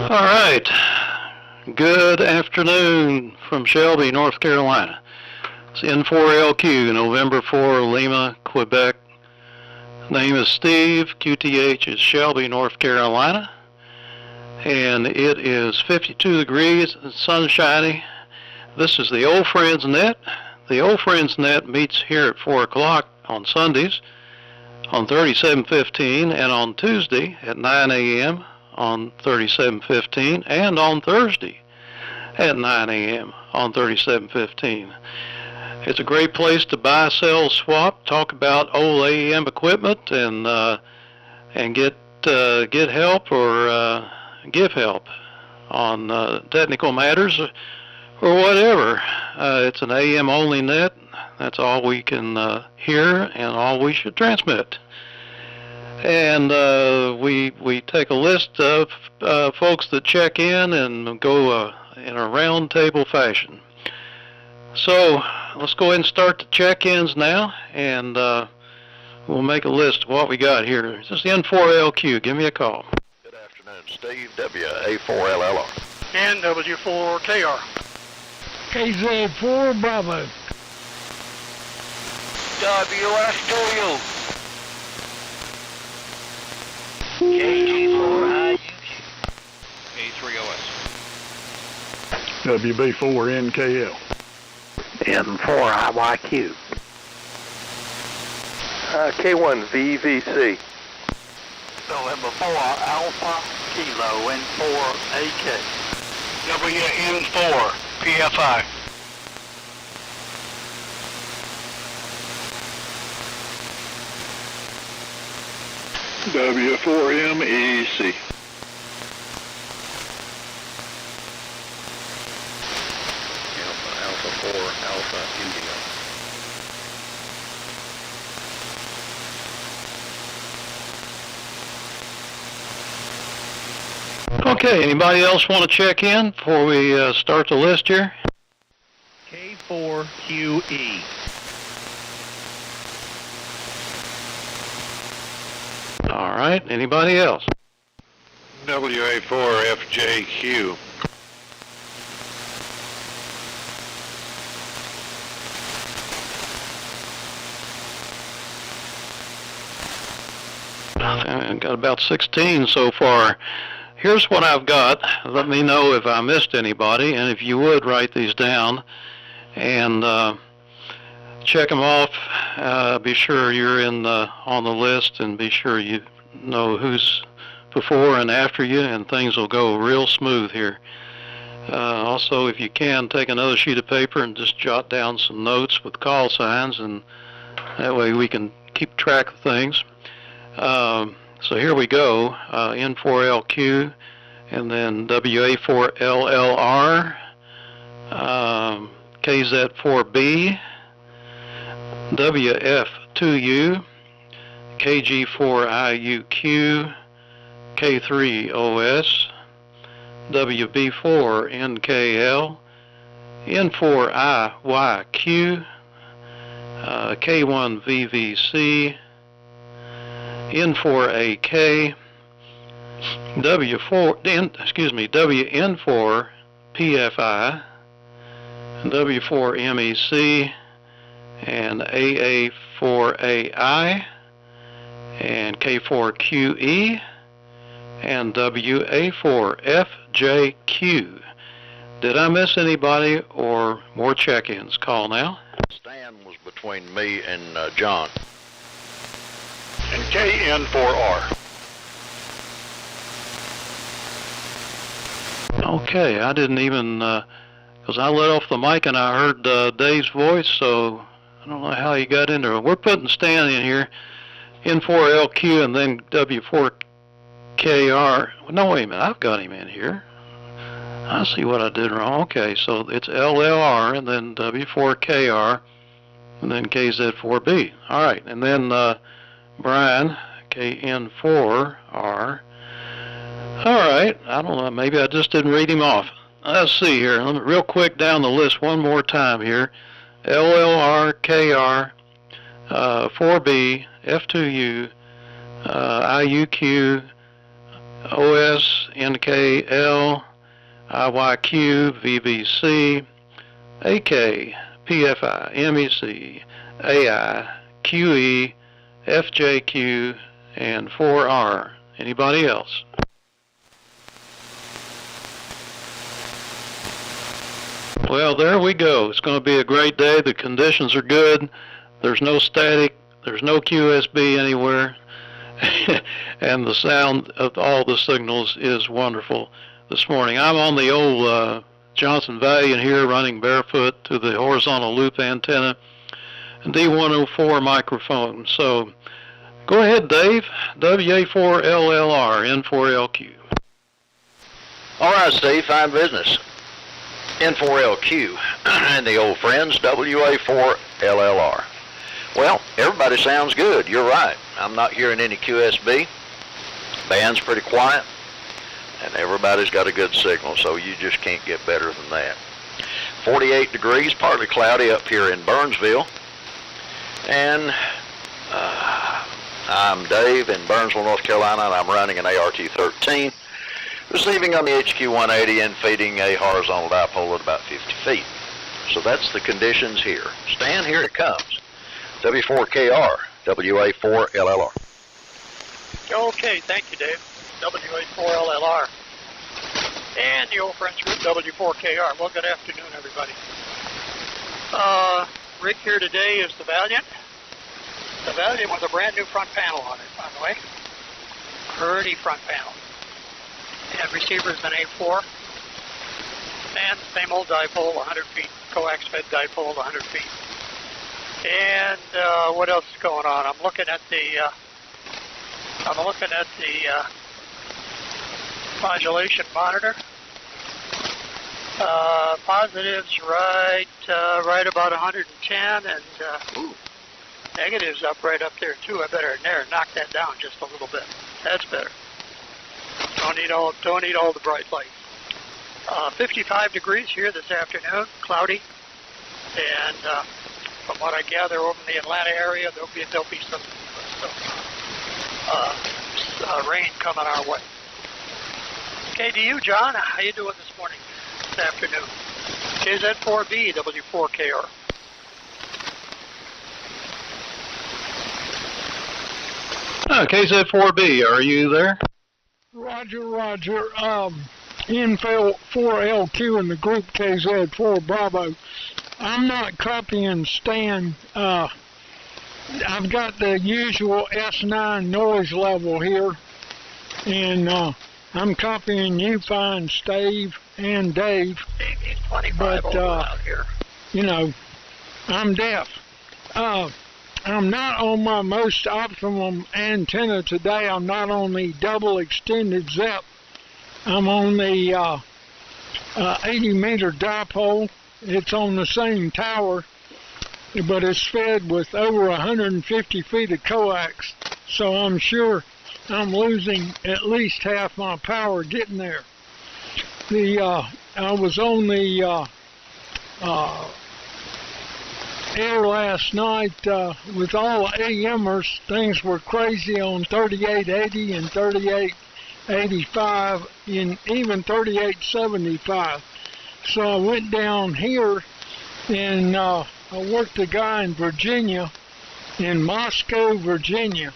All right. Good afternoon from Shelby, North Carolina. It's N4LQ, November 4, Lima, Quebec. Name is Steve. QTH is Shelby, North Carolina. And it is 52 degrees and sunshiny. This is the Old Friends Net. The Old Friends Net meets here at 4 o'clock on Sundays on 3715 and on Tuesday at 9 a.m. on 3715 and on Thursday at 9 a.m. on 3715. It's a great place to buy, sell, swap, talk about old AEM equipment, and get help or give help on technical matters or whatever. It's an AM only net. That's all we can hear and all we should transmit. And we take a list of folks that check in and go in a round table fashion. So let's go ahead and start the check-ins now, and we'll make a list of what we got here. This is N4LQ. Give me a call. Good afternoon, Steve. WA4LLR. NW4KR. KZ4 Bravo. WSW. KG4IUQ. A3OS. WB4NKL. N4IYQ. K1VVC. November 4 Alpha Kilo N4AK. WN4 PFI. W4MEC. Alpha 4 Alpha India. Okay, anybody else want to check in before we start the list here? K4QE. All right, anybody else? WA4FJQ. I've got about 16 so far. Here's what I've got. Let me know if I missed anybody, and if you would, write these down and check them off. Be sure you're on the list, and be sure you know who's before and after you, and things will go real smooth here. Also, if you can, take another sheet of paper and just jot down some notes with call signs, and that way we can keep track of things. So here we go, N4LQ, and then WA4LLR, KZ4B, WF2U, KG4IUQ, K3OS, WB4NKL, N4IYQ, K1VVC, N4AK, WN4 PFI, W4MEC, and AA4AI, and K4QE, and WA4FJQ. Did I miss anybody or more check-ins? Call now. Stan was between me and John. And KN4R. Okay, I didn't even, because I let off the mic and I heard Dave's voice, so I don't know how he got in there. We're putting Stan in here, N4LQ, and then W4KR. No, wait a minute, I've got him in here. I see what I did wrong. Okay, so it's LLR, and then W4KR, and then KZ4B. All right, and then Brian, KN4R. All right, I don't know, maybe I just didn't read him off. Let's see here, let me real quick down the list one more time here. LLR, KR, 4B, F2U, IUQ, OS, NKL, IYQ, VBC, AK, PFI, MEC, AI, QE, FJQ, and 4R. Anybody else? Well, there we go. It's going to be a great day. The conditions are good. There's no static. There's no QSB anywhere. And the sound of all the signals is wonderful this morning. I'm on the old Johnson Valliant here, running barefoot to the horizontal loop antenna and D104 microphone. So go ahead, Dave. WA4LLR, N4LQ. All right, Steve, fine business. N4LQ and the old friends, WA4LLR. Well, everybody sounds good. You're right. I'm not hearing any QSB. Band's pretty quiet, and everybody's got a good signal, so you just can't get better than that. 48 degrees, partly cloudy up here in Burnsville. And I'm Dave in Burnsville, North Carolina, and I'm running an ART-13. Receiving on the HQ-180 and feeding a horizontal dipole at about 50 feet. So that's the conditions here. Stan, here it comes. W4KR, WA4LLR. Okay, thank you, Dave. WA4LLR. And the old French group, W4KR. Well, good afternoon, everybody. Rig here today is the Valliant. The Valliant with a brand new front panel on it, by the way. Pretty front panel. And receiver's an A4. And same old dipole, 100 feet. Coax fed dipole, 100 feet. And what else is going on? I'm looking at the modulation monitor. Positives right about 110, and negatives right up there too. I better knock that down just a little bit. That's better. Don't need all the bright lights. 55 degrees here this afternoon, cloudy, and from what I gather over in the Atlanta area, there'll be some rain coming our way. Okay, to you, John, how you doing this morning, this afternoon? KZ4B, W4KR. KZ4B, are you there? Roger. N4LQ in the group KZ4 Bravo. I'm not copying Stan. I've got the usual S9 noise level here, and I'm copying you fine, Steve and Dave. He's 25 out here. You know, I'm deaf. I'm not on my most optimum antenna today. I'm not on the double extended ZEP. I'm on the 80-meter dipole. It's on the same tower, but it's fed with over 150 feet of coax, so I'm sure I'm losing at least half my power getting there. I was on the air last night with all the AMers. Things were crazy on 3880 and 3885 and even 3875. So I went down here and I worked a guy in Virginia, in Moscow, Virginia,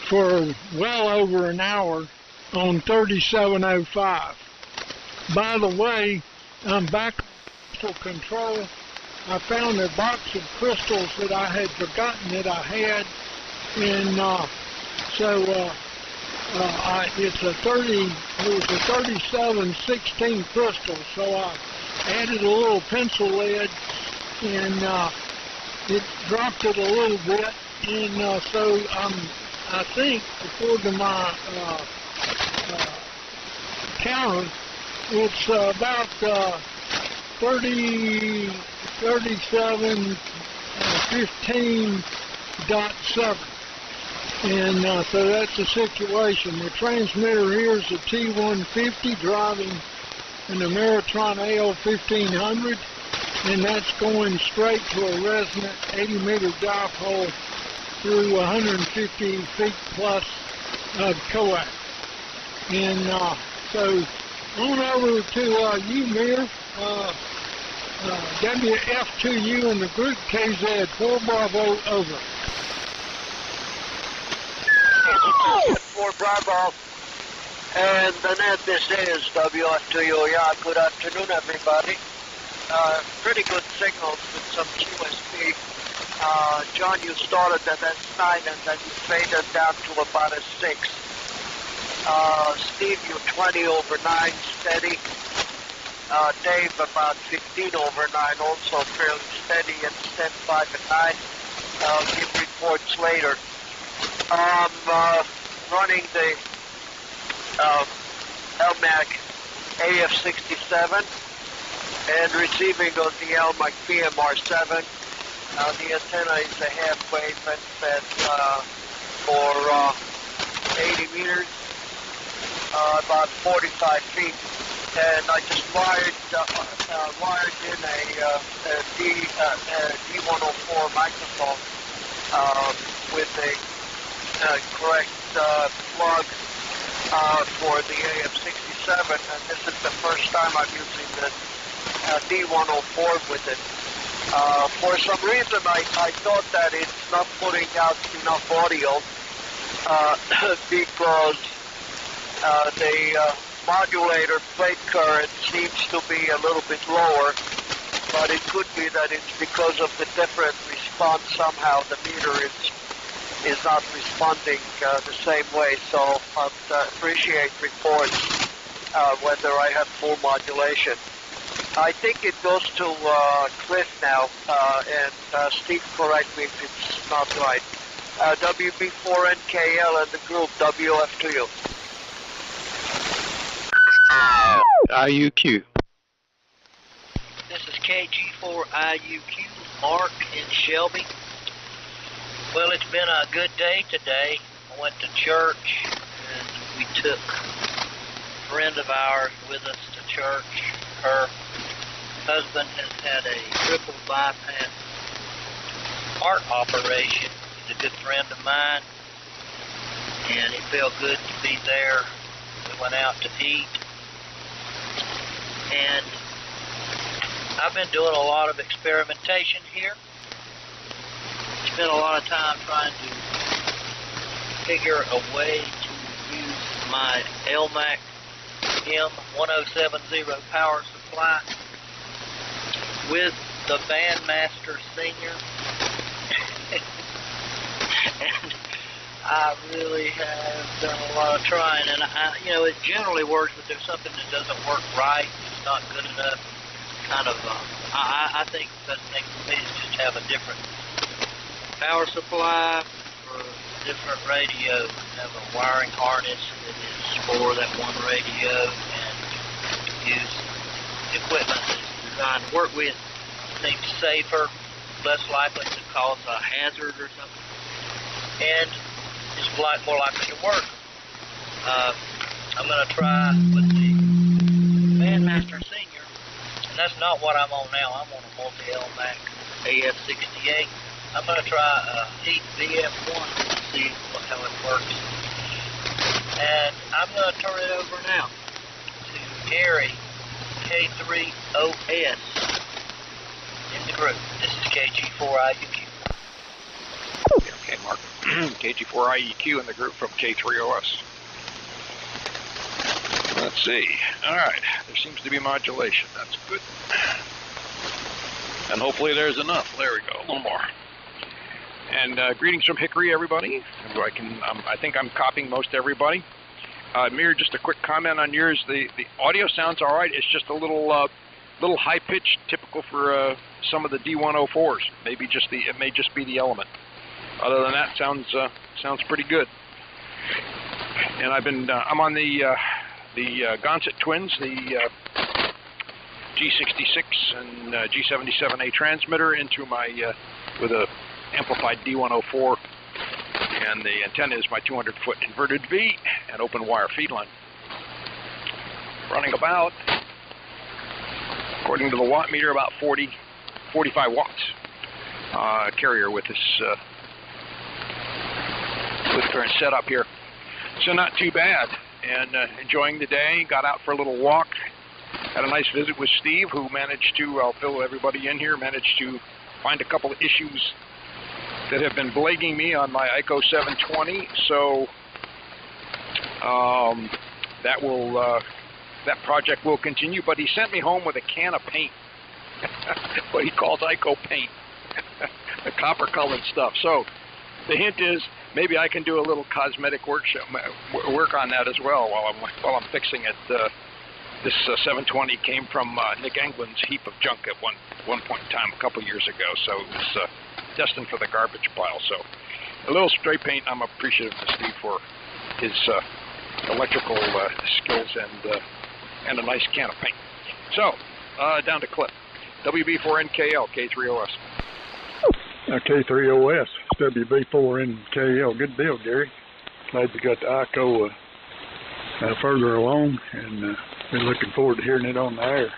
for well over an hour on 3705. By the way, I'm back on crystal control. I found a box of crystals that I had forgotten that I had, and it was a 3716 crystal, so I added a little pencil lead, and it dropped it a little bit, and so I think, according to my counter, it's about 3715.7. And so that's the situation. The transmitter here is a T150 driving an Ameritron AL1500, and that's going straight to a resonant 80-meter dipole through 150 feet plus of coax. And So on over to you, Mir. WF2U in the group KZ 4 Bravo over. 4 Bravo. And then this is WF2U. Yeah, good afternoon, everybody. Pretty good signals with some QSP. John, you started at S9 and then you faded down to about a 6. Steve, you 20 over 9, steady. Dave, about 15 over 9, also fairly steady, and Stan 5 and 9. I'll give reports later. Running the LMAC AF67 and receiving on the LMAC PMR7. The antenna is a half wave and set for 80 meters, about 45 feet. And I just wired in a D104 microphone with a correct plug for the AF67, and this is the first time I'm using the D104 with it. For some reason, I thought that it's not putting out enough audio because the modulator plate current seems to be a little bit lower, but it could be that it's because of the different response. Somehow the meter is not responding the same way, so I'd appreciate reports whether I have full modulation. I think it goes to Cliff now, and Steve, correct me if it's not right. WB4NKL and the group WF2U. IUQ. This is KG4IUQ, Mark in Shelby. Well, it's been a good day today. I went to church and we took a friend of ours with us to church. Her husband has had a triple bypass heart operation. He's a good friend of mine, and it felt good to be there. We went out to eat, and I've been doing a lot of experimentation here. Spent a lot of time trying to figure a way to use my LMAC M1070 power supply with the Bandmaster Senior. And I really have done a lot of trying, and it generally works, but there's something that doesn't work right. It's not good enough. Kind of, I think the best thing for me is just have a different power supply for different radios. Have a wiring harness that is for that one radio, and use equipment that's designed to work with. Seems safer, less likely to cause a hazard or something, and it's more likely to work. I'm going to try with the Bandmaster Senior, and that's not what I'm on now. I'm on a multi-LMAC AF68. I'm going to try a Heat VF1 to see how it works. And I'm going to turn it over now to Gary, K3OS, in the group. This is KG4IUQ. Okay, Mark. KG4IEQ in the group from K3OS. Let's see. All right. There seems to be modulation. That's good. And hopefully there's enough. There we go. A little more. And greetings from Hickory, everybody. I think I'm copying most everybody. Mir, just a quick comment on yours. The audio sounds all right. It's just a little high pitched, typical for some of the D104s. It may just be the element. Other than that, sounds pretty good. And I'm on the Gonset Twins, the G66 and G77A transmitter into my with a amplified D104, and the antenna is my 200-foot inverted V and open wire feed line. Running about, according to the watt meter, about 45 watts carrier with this with current setup here. So not too bad. and enjoying the day. Got out for a little walk. Had a nice visit with Steve, who managed to, I'll fill everybody in here, managed to find a couple of issues that have been plaguing me on my ICO 720. So that project will continue, but he sent me home with a can of paint, what he calls ICO paint, the copper-colored stuff. So the hint is maybe I can do a little cosmetic work on that as well while I'm fixing it. This 720 came from Nick England's heap of junk at one point in time a couple years ago, so it was destined for the garbage pile. So a little spray paint. I'm appreciative to Steve for his electrical skills and a nice can of paint. So down to Clip. WB4NKL K3OS. K3OS, WB4NKL. Good deal, Gary. Glad you got the ICO further along, and been looking forward to hearing it on the air.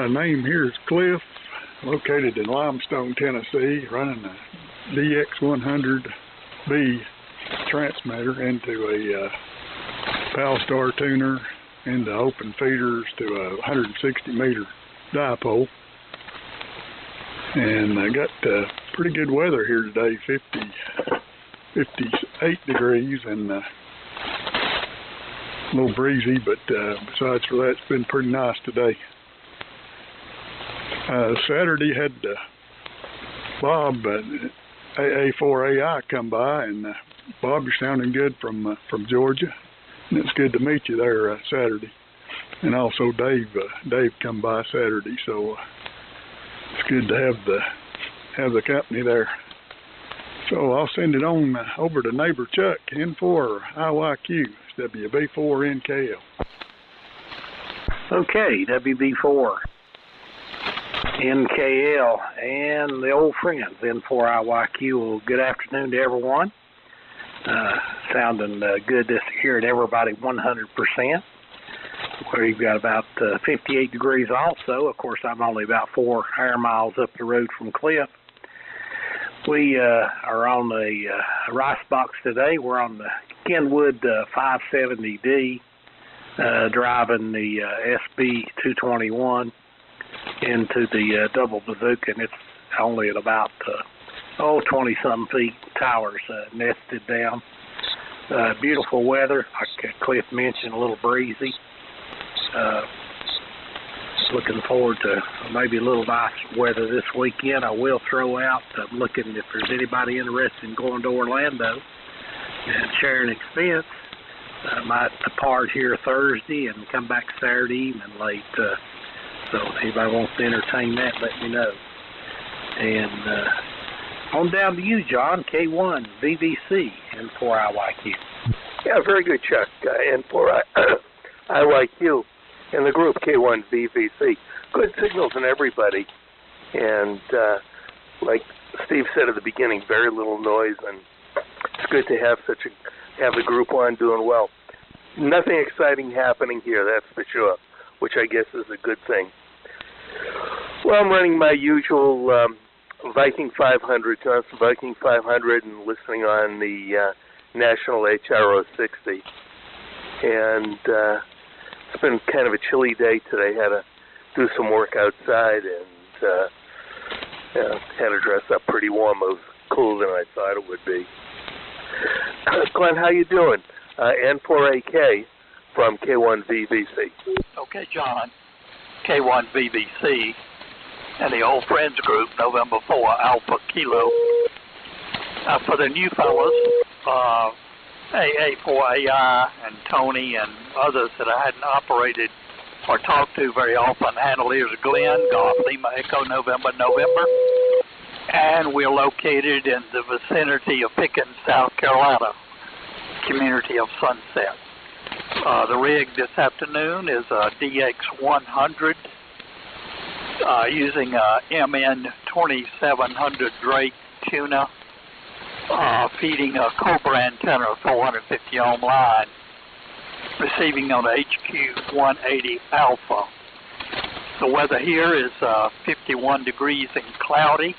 Name here is Cliff, located in Limestone, Tennessee, running a DX100B transmitter into a Palstar tuner into open feeders to a 160 meter dipole. And I got pretty good weather here today, 58 degrees, and a little breezy, but besides for that, it's been pretty nice today. Saturday had Bob AA4AI come by, and Bob, you're sounding good from Georgia, and it's good to meet you there Saturday. And also Dave come by Saturday, so it's good to have the company there. So I'll send it on over to neighbor Chuck, N4 IYQ, WB4NKL. Okay, WB4 NKL and the old friends, N4 IYQ. Well, good afternoon to everyone. Sounding good to hear everybody 100%. Where you've got about 58 degrees also. Of course, I'm only about 4 air miles up the road from Cliff. We are on the rice box today. We're on the Kenwood 570D, driving the SB221 into the double bazooka, and it's only at about 20-something feet. Towers nested down. Beautiful weather, like Cliff mentioned, a little breezy. Looking forward to maybe a little nice weather this weekend. I will throw out, I'm looking if there's anybody interested in going to Orlando and sharing expense. I might depart here Thursday and come back Saturday evening late. So if anybody wants to entertain that, let me know. And on down to you, John, K1 VVC N4 IYQ. Yeah, very good, Chuck. N4 IYQ and the group K1 VVC. Good signals in everybody. And like Steve said at the beginning, very little noise, and it's good to have have the group on doing well. Nothing exciting happening here, that's for sure, which I guess is a good thing. Well, I'm running my usual Viking 500, Johnson Viking 500, and listening on the National HRO 60. And it's been kind of a chilly day today. Had to do some work outside, and had to dress up pretty warm. It was cooler than I thought it would be. Glenn, how you doing? N4AK from K1 VVC. Okay, John. K1 VVC and the Old Friends Group, November 4, Alpha Kilo. For the new fellas, AA4AI and Tony and others that I hadn't operated or talked to very often, handle here's Glenn, Golf Lima Echo, November. And we're located in the vicinity of Pickens, South Carolina, community of Sunset. The rig this afternoon is a DX100 using a MN2700 Drake tuner, feeding a Cobra antenna 450 ohm line, receiving on HQ180 alpha. The weather here is 51 degrees and cloudy.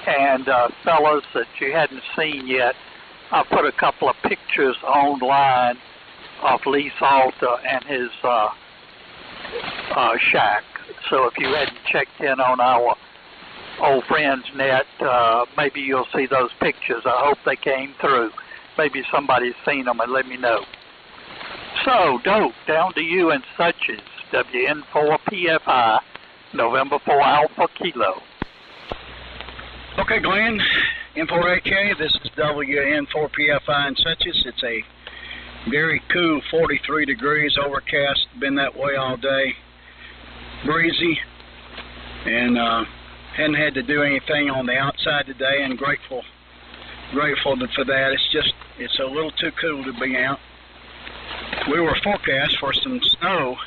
And fellas that you hadn't seen yet, I put a couple of pictures online of Lee Salter and his shack. So if you hadn't checked in on our old friends net, maybe you'll see those pictures. I hope they came through. Maybe somebody's seen them and let me know. So, Dope, down to you and Suches, WN4PFI, November 4 Alpha Kilo. Okay, Glenn, N4AK, this is WN4PFI and Suches. It's a very cool 43 degrees, overcast, been that way all day, breezy, and hadn't had to do anything on the outside today, and grateful for that. It's a little too cool to be out. We were forecast for some snow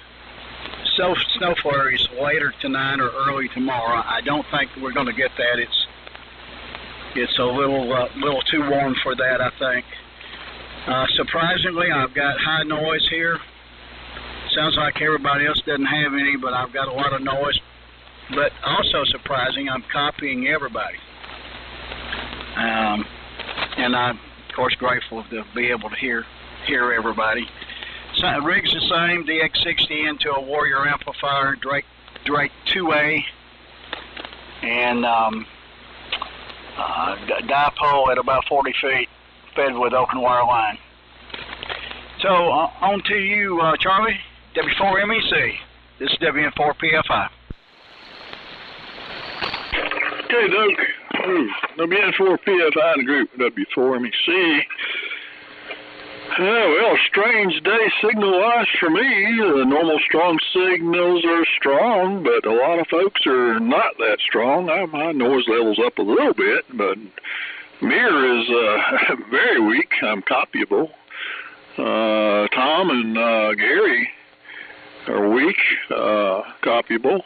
flurries later tonight or early tomorrow. I don't think we're going to get that. It's a little too warm for that, I think. Surprisingly, I've got high noise here. Sounds like everybody else doesn't have any, but I've got a lot of noise. But also surprising, I'm copying everybody. And I'm, of course, grateful to be able to hear everybody. So, rig's the same, DX60 into a Warrior amplifier, Drake 2A, and dipole at about 40 feet, fed with open wire line. So, on to you, Charlie, W4MEC. This is WN4PFI. Okay, Doug. WN4PFI in the group W4MEC. Well, strange day signal-wise for me. The normal strong signals are strong, but a lot of folks are not that strong. My noise level's up a little bit, but mirror is very weak. I'm copyable. Tom and Gary are weak, copyable.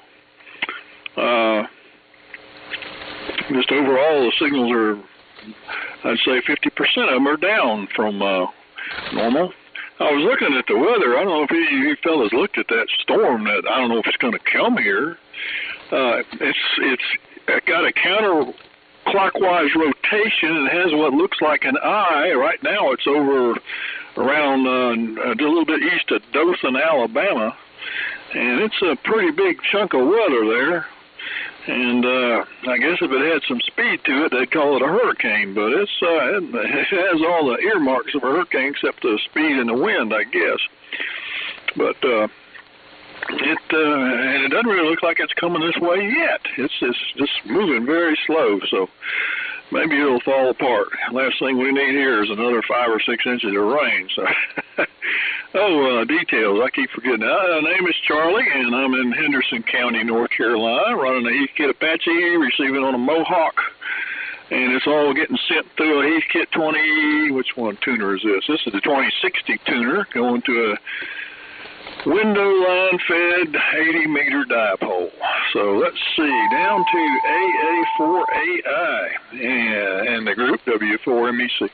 Just overall, the signals are, I'd say 50% of them are down from normal. I was looking at the weather. I don't know if you fellas looked at that storm that I don't know if it's going to come here. It's got a counterclockwise rotation and has what looks like an eye. Right now it's over around a little bit east of Dothan, Alabama, and it's a pretty big chunk of weather there. And I guess if it had some speed to it, they'd call it a hurricane. But it has all the earmarks of a hurricane except the speed and the wind, I guess. But it doesn't really look like it's coming this way yet. It's just moving very slow. So maybe it'll fall apart. Last thing we need here is another 5 or 6 inches of rain. So, details. I keep forgetting. My name is Charlie, and I'm in Henderson County, North Carolina, running a Heathkit Apache, receiving on a Mohawk, and it's all getting sent through a Heathkit 20. Which one tuner is this? This is the 2060 tuner going to a window line fed 80-meter dipole. So let's see, down to AA4AI and the group W4MEC.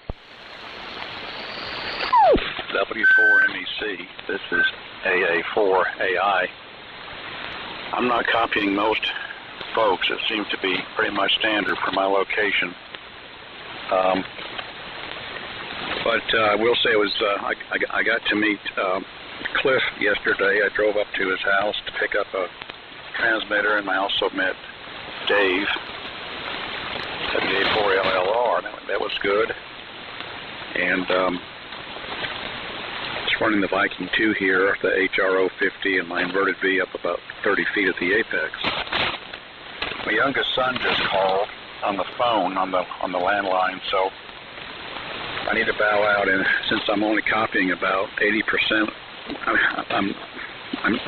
W4MEC, this is AA4AI. I'm not copying most folks. It seems to be pretty much standard for my location. But I will say it was, I got to meet Cliff yesterday. I drove up to his house to pick up a transmitter, and I also met Dave at the A4LLR. That was good. And just running the Viking 2 here, the HRO50, and my inverted V up about 30 feet at the apex. My youngest son just called on the phone on the landline, so I need to bow out. And since I'm only copying about 80%, I'm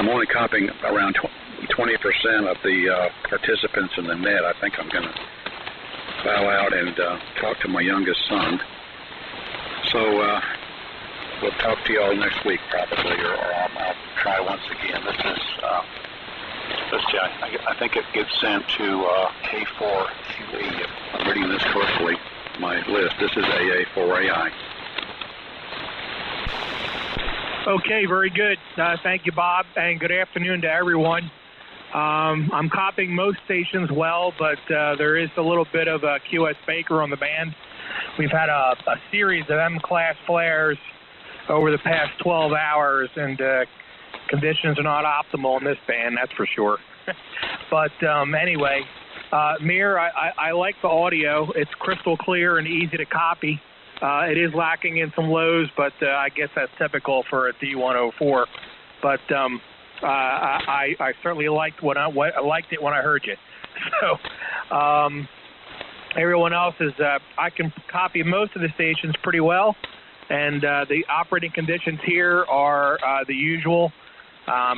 only copying around 20% of the participants in the net. I think I'm going to bow out and talk to my youngest son. So we'll talk to you all next week probably, or I'll try once again. This is, let's see, I think it gets sent to K4QE, if I'm reading this correctly, my list. This is AA4AI. Okay, very good. Thank you, Bob, and good afternoon to everyone. I'm copying most stations well, but there is a little bit of a QS Baker on the band. we've had a series of M-class flares over the past 12 hours, and conditions are not optimal in this band, that's for sure. But anyway, Mir, I like the audio. It's crystal clear and easy to copy. It is lacking in some lows, but I guess that's typical for a D104. But I certainly liked I liked it when I heard you. So everyone else is I can copy most of the stations pretty well, and the operating conditions here are the usual.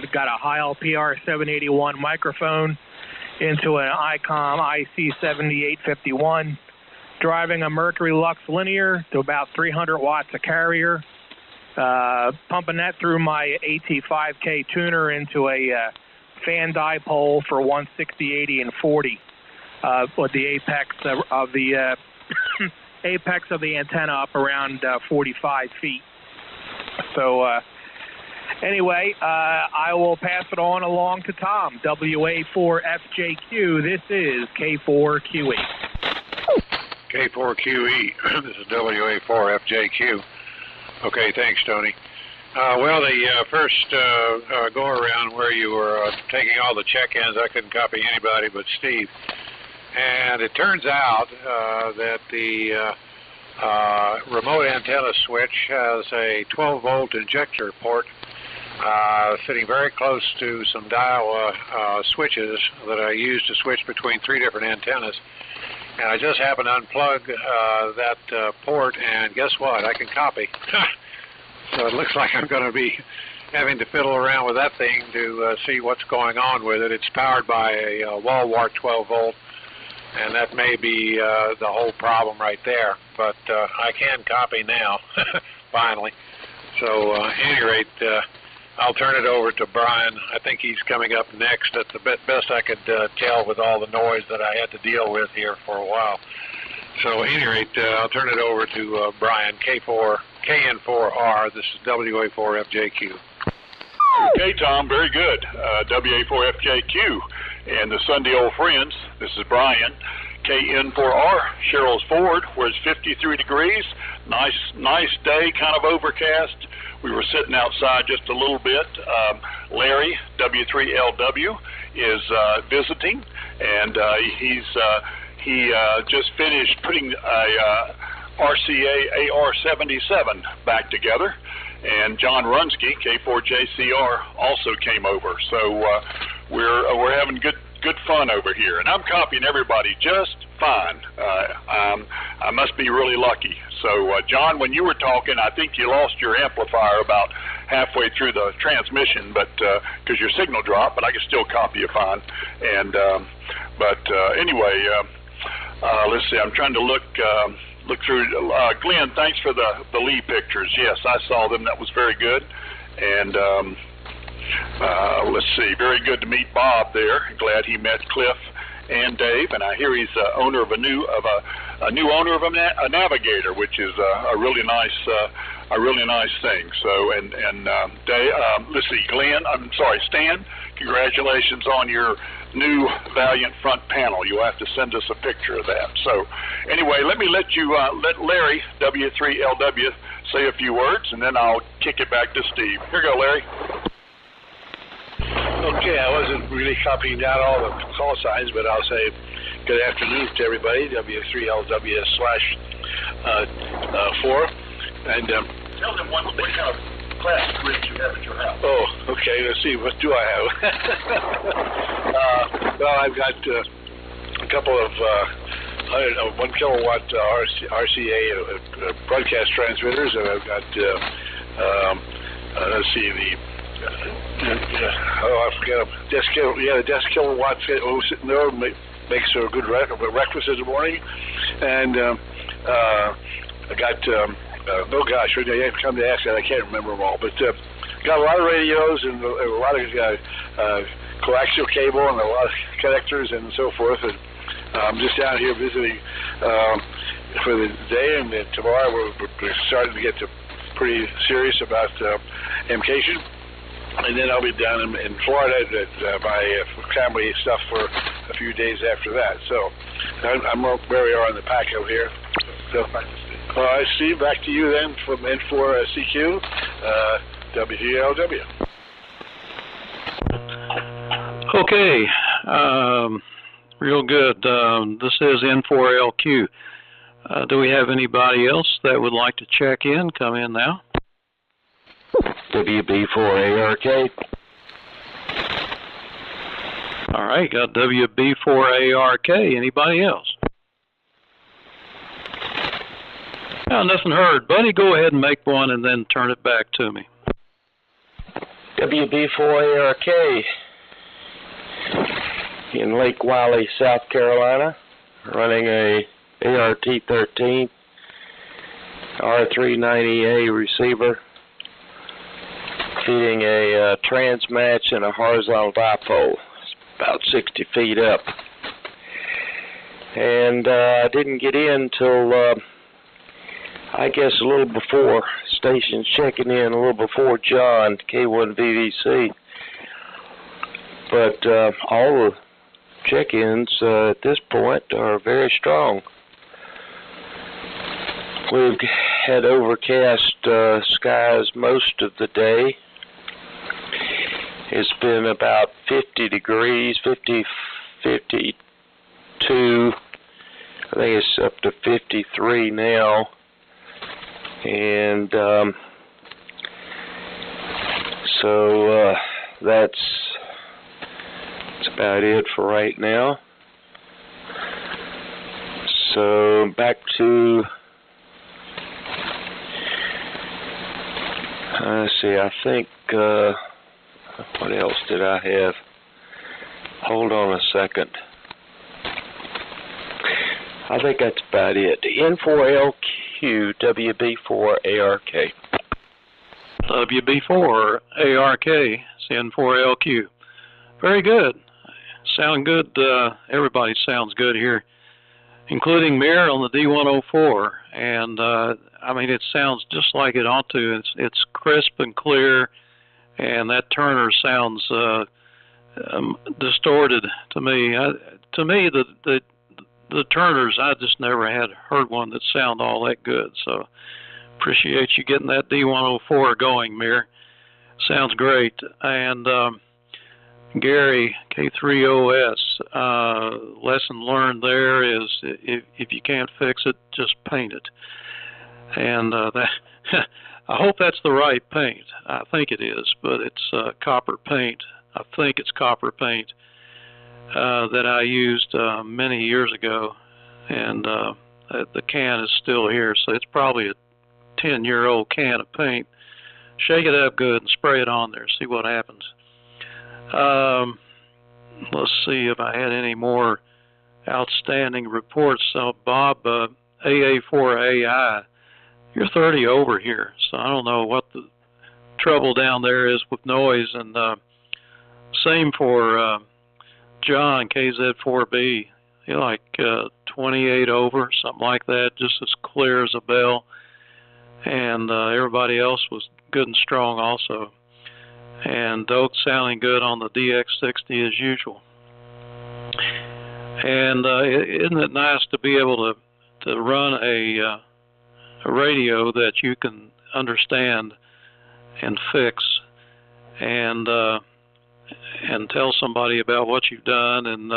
We've got a high LPR 781 microphone into an ICOM IC7851, driving a Mercury Lux Linear to about 300 watts a carrier, pumping that through my AT5K tuner into a fan dipole for 160, 80, and 40, with the apex of the apex of the antenna up around 45 feet. So anyway, I will pass it on along to Tom, WA4FJQ. This is K4QE. K4QE. This is WA4FJQ. Okay, thanks, Tony. Well, the first go-around where you were taking all the check-ins, I couldn't copy anybody but Steve. And it turns out that the remote antenna switch has a 12-volt injector port sitting very close to some dial switches that I use to switch between 3 different antennas. And I just happened to unplug that port, and guess what? I can copy. So it looks like I'm going to be having to fiddle around with that thing to see what's going on with it. It's powered by a wall wart 12-volt, and that may be the whole problem right there. But I can copy now, finally. So at any rate, I'll turn it over to Brian. I think he's coming up next. That's the best I could tell with all the noise that I had to deal with here for a while. So at any rate, I'll turn it over to Brian, KN4R. This is WA4FJQ. Okay, Tom, very good. WA4FJQ and the Sunday Old Friends. This is Brian, KN4R, Cheryl's Ford, where it's 53 degrees. Nice day, kind of overcast. We were sitting outside just a little bit. Larry, W3LW, is visiting, and he just finished putting a RCA AR-77 back together. And John Runsky, K4JCR, also came over. So we're having good fun over here, and I'm copying everybody just fine. I must be really lucky. So John, when you were talking, I think you lost your amplifier about halfway through the transmission, but because your signal dropped, but I can still copy you fine. And anyway, let's see. I'm trying to look through. Glenn, thanks for the Lee pictures. Yes, I saw them. That was very good. And let's see. Very good to meet Bob there. Glad he met Cliff and Dave. And I hear he's owner of a new owner of a Navigator, which is a really nice thing. So and Dave, let's see, Glenn. I'm sorry, Stan. Congratulations on your new Valiant front panel. You'll have to send us a picture of that. So anyway, let Larry, W3LW, say a few words, and then I'll kick it back to Steve. Here you go, Larry. Okay, I wasn't really copying down all the call signs, but I'll say good afternoon to everybody, W3LW/4. And tell them what kind of class grid you have at your house. Oh, okay, let's see, what do I have? Well, I've got a couple of 1 kilowatt RCA broadcast transmitters, and I've got, let's see, the I forget them. The desk kilowatt sitting there makes a good breakfast in the morning. And I got, oh gosh, I have come to ask that, I can't remember them all. But got a lot of radios and a lot of coaxial cable and a lot of connectors and so forth. And I'm just down here visiting for the day, and then tomorrow we're starting to get pretty serious about MCation. And then I'll be down in Florida at my family stuff for a few days after that. So I'm where we are on the pack over here. So back to Steve. All right, Steve, back to you then from N4CQ, WGLW. Okay, real good. This is N4LQ. Do we have anybody else that would like to check in? Come in now. WB4ARK. All right, got WB4ARK. Anybody else? No, nothing heard. Buddy, go ahead and make one and then turn it back to me. WB4ARK in Lake Wiley, South Carolina, running a ART-13 R390A receiver, feeding a transmatch and a horizontal dipole. It's about 60 feet up. And I didn't get in till, I guess, a little before stations checking in, a little before John, K1VVC. But all the check-ins at this point are very strong. We've had overcast skies most of the day. It's been about 50 degrees, 50, 52. I think it's up to 53 now. And so that's about it for right now. So back to, let's see, I think, what else did I have? Hold on a second. I think that's about it. N4LQ, WB4ARK. WB4ARK, N4LQ. Very good. Sound good. Everybody sounds good here, including Mir on the D104. And I mean, it sounds just like it ought to. It's crisp and clear, and that Turner sounds distorted to me. The Turners, I just never had heard one that sound all that good. So appreciate you getting that D104 going, Mir. Sounds great. And Gary, K3OS, lesson learned there is if you can't fix it, just paint it. And that I hope that's the right paint. I think it is, but it's copper paint. I think it's copper paint that I used many years ago, and the can is still here, so it's probably a 10-year-old can of paint. Shake it up good and spray it on there. See what happens. Let's see if I had any more outstanding reports. So Bob, AA4AI, you're 30 over here, so I don't know what the trouble down there is with noise. And same for John, KZ4B. You're like 28 over, something like that, just as clear as a bell. And everybody else was good and strong also. And Doak sounding good on the DX60 as usual. And isn't it nice to be able to run a radio that you can understand and fix, and tell somebody about what you've done, and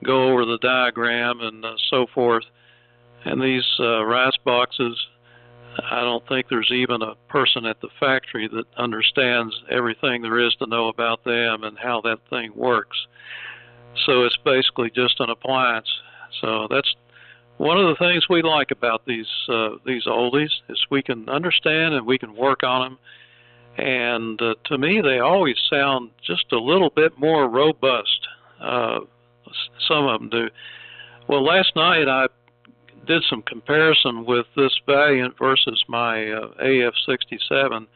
go over the diagram and so forth. And these rice boxes, I don't think there's even a person at the factory that understands everything there is to know about them and how that thing works. So it's basically just an appliance. So that's one of the things we like about these oldies, is we can understand and we can work on them. And to me, they always sound just a little bit more robust. Some of them do. Well, last night I did some comparison with this Valiant versus my AF67,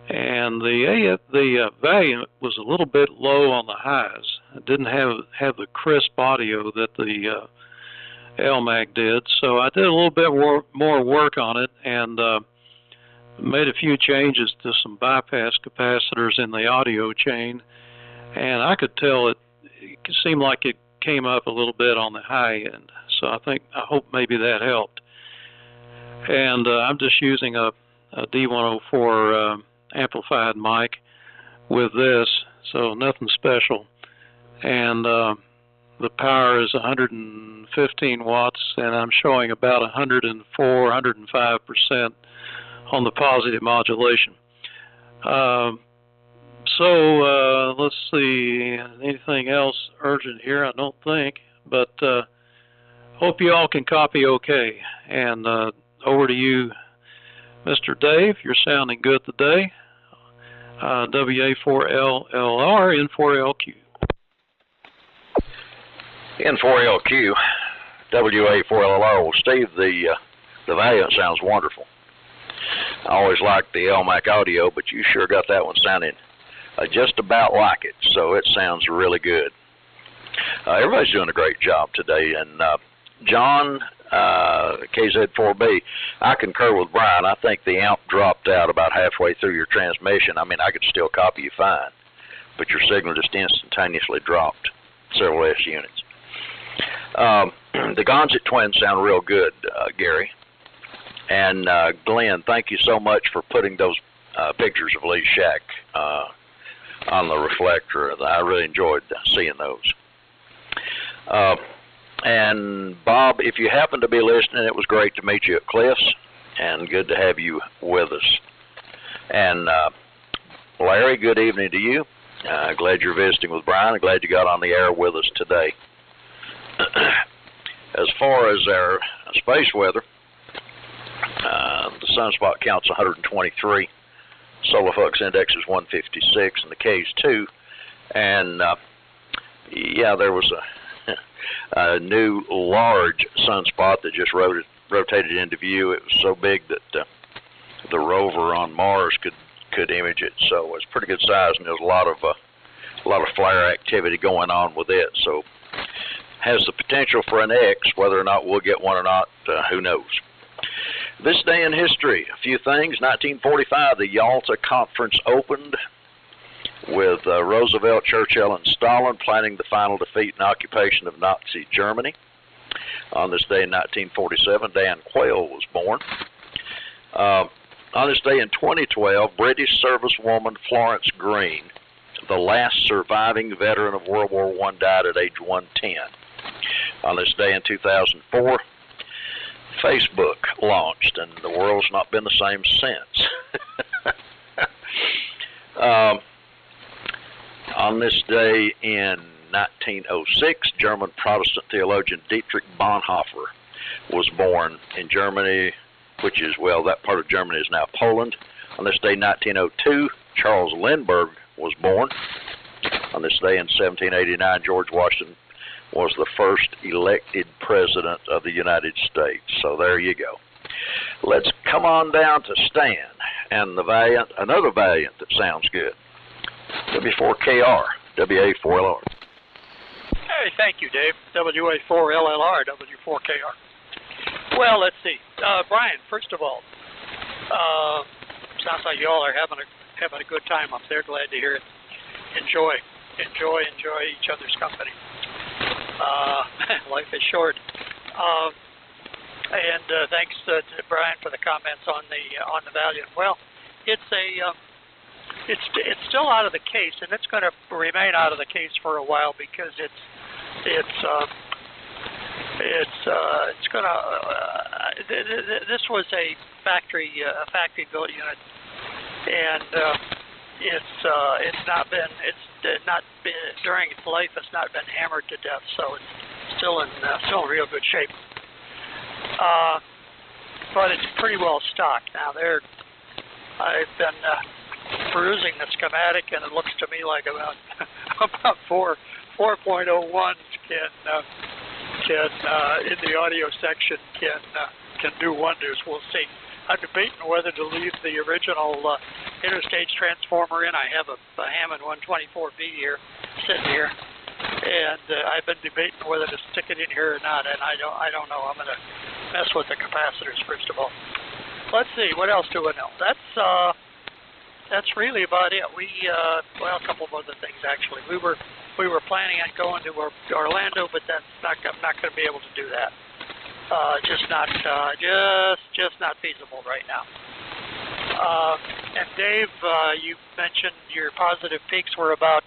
and the Valiant was a little bit low on the highs. It didn't have the crisp audio that the LMAC did, so I did a little bit more work on it, and made a few changes to some bypass capacitors in the audio chain, and I could tell it seemed like it came up a little bit on the high end. So I hope maybe that helped. And I'm just using a D104 amplified mic with this, so nothing special. And the power is 115 watts, and I'm showing about 104, 105% on the positive modulation. So let's see, anything else urgent here? I don't think, but hope you all can copy okay. And over to you, Mr. Dave. You're sounding good today. WA4LLR, N4LQ. N4LQ, WA4LLR. Well, Steve, the Valiant sounds wonderful. I always liked the LMAC audio, but you sure got that one sounding just about like it, so it sounds really good. Everybody's doing a great job today, and John, KZ4B, I concur with Brian. I think the amp dropped out about halfway through your transmission. I mean, I could still copy you fine, but your signal just instantaneously dropped several S units. The Gonzit twins sound real good, Gary. And Glenn, thank you so much for putting those pictures of Lee's shack on the reflector. I really enjoyed seeing those. And Bob, if you happen to be listening, it was great to meet you at Cliff's, and good to have you with us. And Larry, good evening to you. Glad you're visiting with Brian. I'm glad you got on the air with us today. As far as our space weather, the sunspot count's 123, solar flux index is 156, and the K's 2. And yeah, there was a new large sunspot that just rotated into view. It was so big that the rover on Mars could image it. So it's pretty good size, and there's a lot of flare activity going on with it. So has the potential for an X. Whether or not we'll get one or not, who knows. This day in history, a few things. 1945, the Yalta Conference opened with Roosevelt, Churchill, and Stalin planning the final defeat and occupation of Nazi Germany. On this day in 1947, Dan Quayle was born. On this day in 2012, British servicewoman Florence Green, the last surviving veteran of World War I, died at age 110. On this day in 2004, Facebook launched, and the world's not been the same since. On this day in 1906, German Protestant theologian Dietrich Bonhoeffer was born in Germany, which is, well, that part of Germany is now Poland. On this day, 1902, Charles Lindbergh was born. On this day in 1789, George Washington was the first elected president of the United States. So there you go. Let's come on down to Stan and the Valiant, another Valiant that sounds good. W4KR, WA4LR. Hey, thank you, Dave. WA4LLR, W4KR. Well, let's see. Brian, first of all, sounds like you all are having a good time up there. Glad to hear it. Enjoy each other's company. Life is short. And thanks to Brian for the comments on the Valiant. Well, it's still out of the case, and it's going to remain out of the case for a while because it's going to. This was a factory built unit, and it's not been during its life. It's not been hammered to death, so it's still in real good shape. But it's pretty well stocked now. I've been perusing the schematic, and it looks to me like about 4.01s can in the audio section can do wonders. We'll see. I'm debating whether to leave the original interstage transformer in. I have a Hammond 124B here, sitting here, and I've been debating whether to stick it in here or not. And I don't know. I'm going to mess with the capacitors first of all. Let's see. What else do I know? That's really about it. Well, a couple of other things actually. We were planning on going to Orlando, but I'm not going to be able to do that. Just not feasible right now. And Dave, you mentioned your positive peaks were about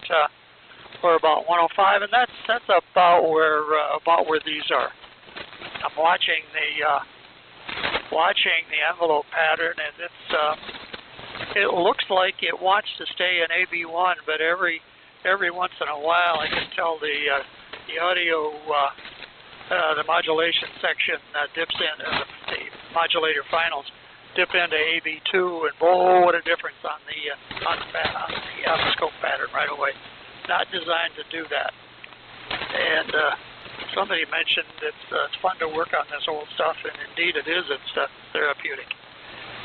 105, and that's about where these are. I'm watching the envelope pattern, and it looks like it wants to stay in AB1, but every once in a while I can tell the audio the modulation section dips in, the modulator finals dip into AB2, and boy, what a difference on the oscilloscope pattern right away. Not designed to do that. And somebody mentioned it's fun to work on this old stuff, and indeed it is. It's therapeutic.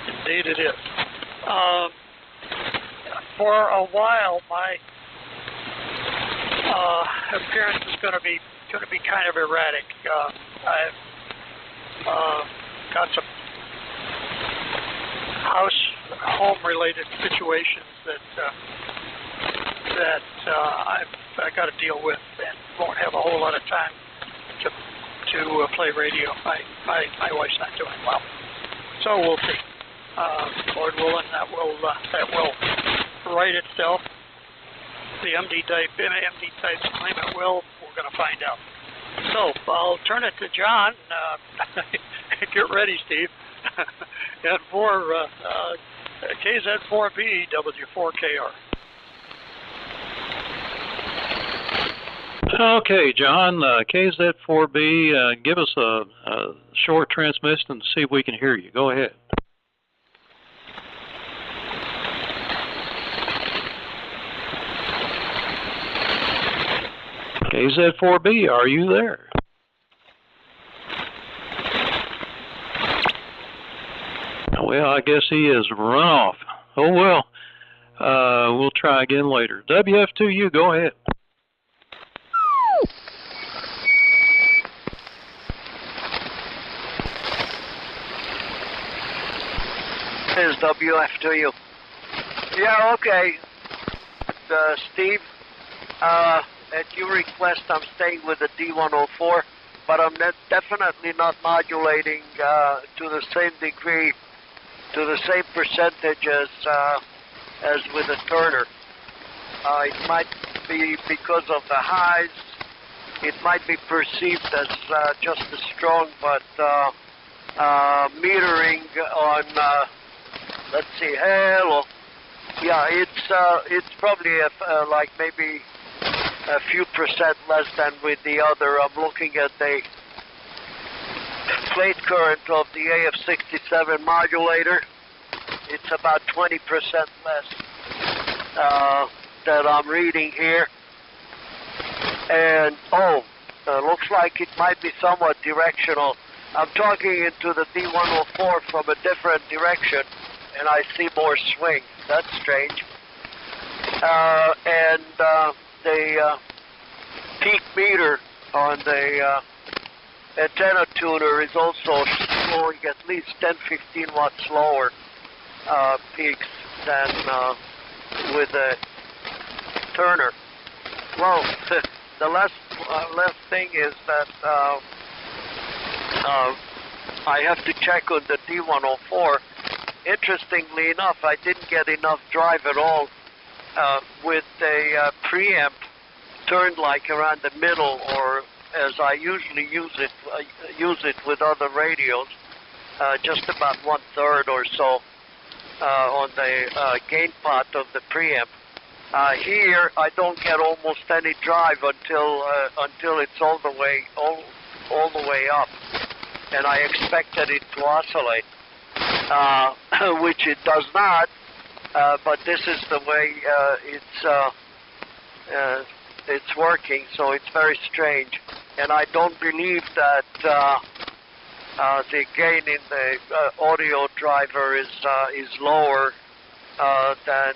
Indeed it is. For a while, my appearance is going to be kind of erratic. I've got some home-related situations that I got to deal with, and won't have a whole lot of time to play radio. My wife's not doing well, so we'll see. Lord willing, that will right itself. The MD type claim it will. We're going to find out. So I'll turn it to John. Get ready, Steve. And for KZ4B W4KR. Okay, John, KZ4B, give us a short transmission and see if we can hear you. Go ahead. KZ4B, are you there? Well, I guess he has run off. Oh, well, we'll try again later. WF2U, go ahead. Here's WF2U. Yeah, okay. Steve, at your request, I'm staying with the D104, but I'm definitely not modulating to the same degree, to the same percentage as with the Turner. It might be because of the highs. It might be perceived as just as strong, but metering on, let's see, hello. Yeah, it's probably like maybe a few percent less than with the other. I'm looking at the plate current of the AF67 modulator. It's about 20% less that I'm reading here. And, looks like it might be somewhat directional. I'm talking into the D104 from a different direction, and I see more swing. That's strange. And the peak meter on the antenna tuner is also showing at least 10-15 watts lower peaks than with the Turner. Well, the last thing is that I have to check on the D104. Interestingly enough, I didn't get enough drive at all with the preamp turned like around the middle, or as I usually use it with other radios, just about 1/3 or so on the gain pot of the preamp. Here, I don't get almost any drive until it's all the way up, and I expected it to oscillate, which it does not. But this is the way it's working, so it's very strange. And I don't believe that the gain in the audio driver is lower than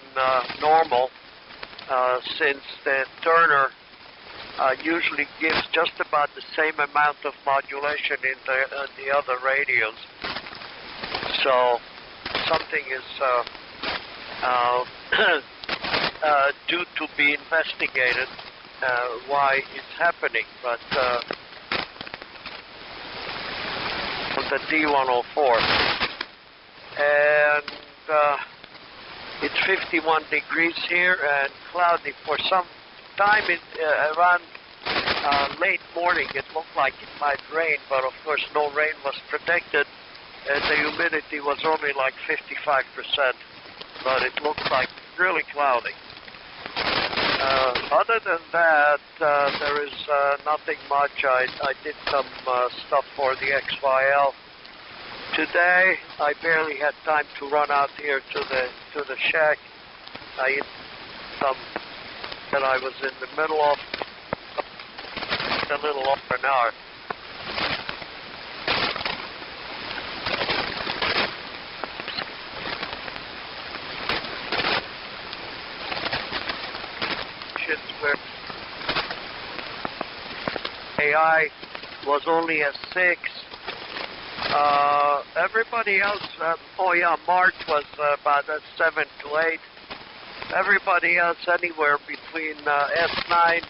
normal, since the Turner usually gives just about the same amount of modulation in the other radios. So something is due to be investigated why it's happening, but the D104. And it's 51 degrees here and cloudy. For some time around late morning, it looked like it might rain, but of course no rain was predicted, and the humidity was only like 55%, but it looked like really cloudy. Other than that, there is nothing much. I did some stuff for the XYL. Today, I barely had time to run out here to the shack. I hit some that I was in the middle of a little over an hour. Where AI was only a 6. Everybody else, March was about a 7 to 8. Everybody else anywhere between S9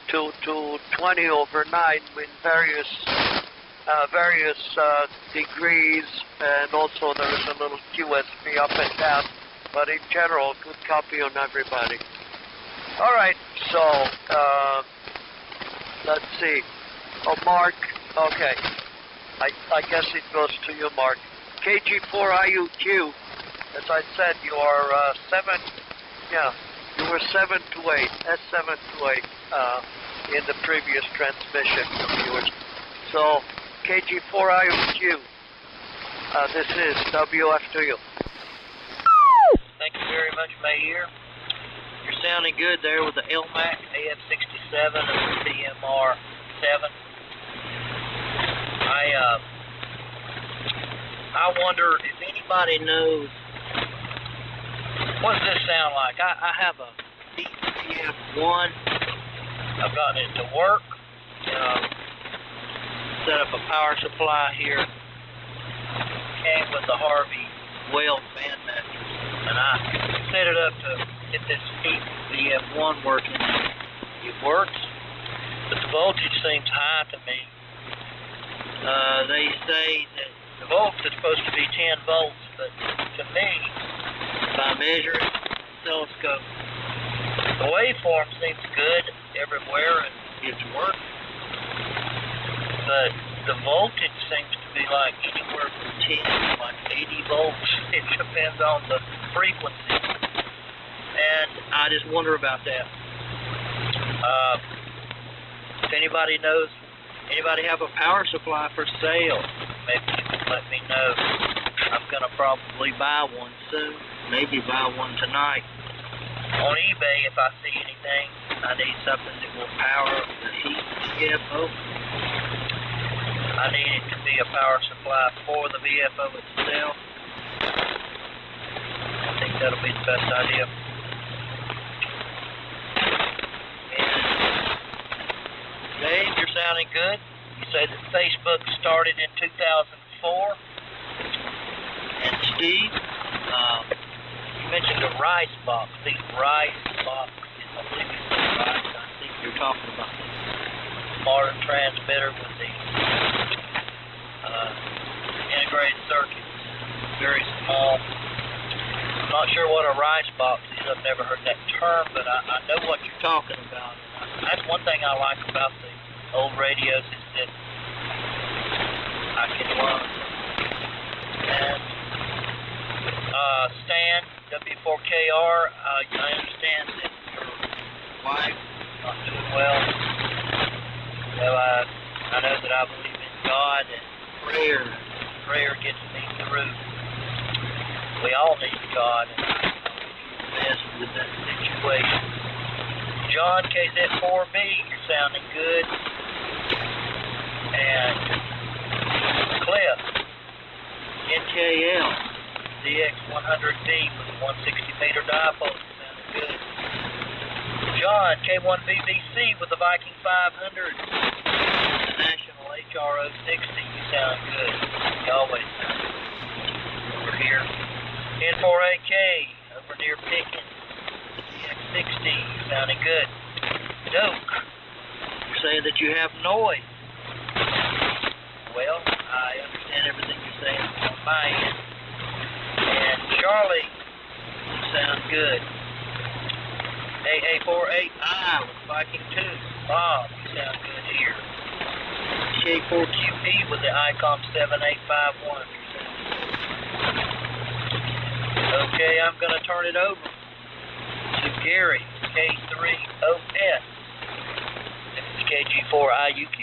to 20 over 9 in various degrees, and also there is a little QSP up and down. But in general, good copy on everybody. All right, so let's see. Oh, Mark, okay. I guess it goes to you, Mark. KG4IUQ, as I said, you are 7, you were 7 to 8, S7 to 8 in the previous transmission of yours. So, KG4IUQ, this is WF to you. Thank you very much, Mayor. You're sounding good there with the LMAC AF67 and the CMR7. I wonder if anybody knows, what does this sound like? I have a DCF1. I've gotten it to work. Set up a power supply here. Came with the Harvey Weld band mattress. And I set it up to get this VF1 working. It works, but the voltage seems high to me. They say that the volts is supposed to be 10 volts, but to me, if I measure it, oscilloscope, the waveform seems good everywhere and it's working. But the voltage seems to be like anywhere from 10 to like 80 volts. It depends on the frequency. And I just wonder about that. If anybody knows, anybody have a power supply for sale, maybe you can let me know. I'm going to probably buy one soon, maybe buy one tonight. On eBay, if I see anything, I need something that will power the heat VFO. I need it to be a power supply for the VFO itself. I think that'll be the best idea. And Dave, you're sounding good. You say that Facebook started in 2004. And Steve, you mentioned the rice box. These rice boxes, I believe it's rice. I think you're talking about the modern transmitter with the integrated circuits. Very small. I'm not sure what a rice box is. I've never heard that term, but I know what you're talking about. That's one thing I like about the old radios is that I can learn. And Stan, W4KR, I understand that your wife is not doing well. So I know that I believe in God and prayer gets me through. We all need God, and I know the best with that situation. John, KZ4B, you're sounding good. And Cliff, NKL, DX100D with a 160 meter dipole, sounding good. John, K1VVC with the Viking 500, the National HRO 60, you sound good. You always sound good. Over here. N4AK, over near Pickens, DX60, you sounding good. Doke, you're saying that you have noise. end on my end. And Charlie, you sound good. AA48I with Viking 2. Bob, you sound good here. J4QP with the ICOM 7851. Okay, I'm going to turn it over to Gary, K3OS. This is KG4IUQ.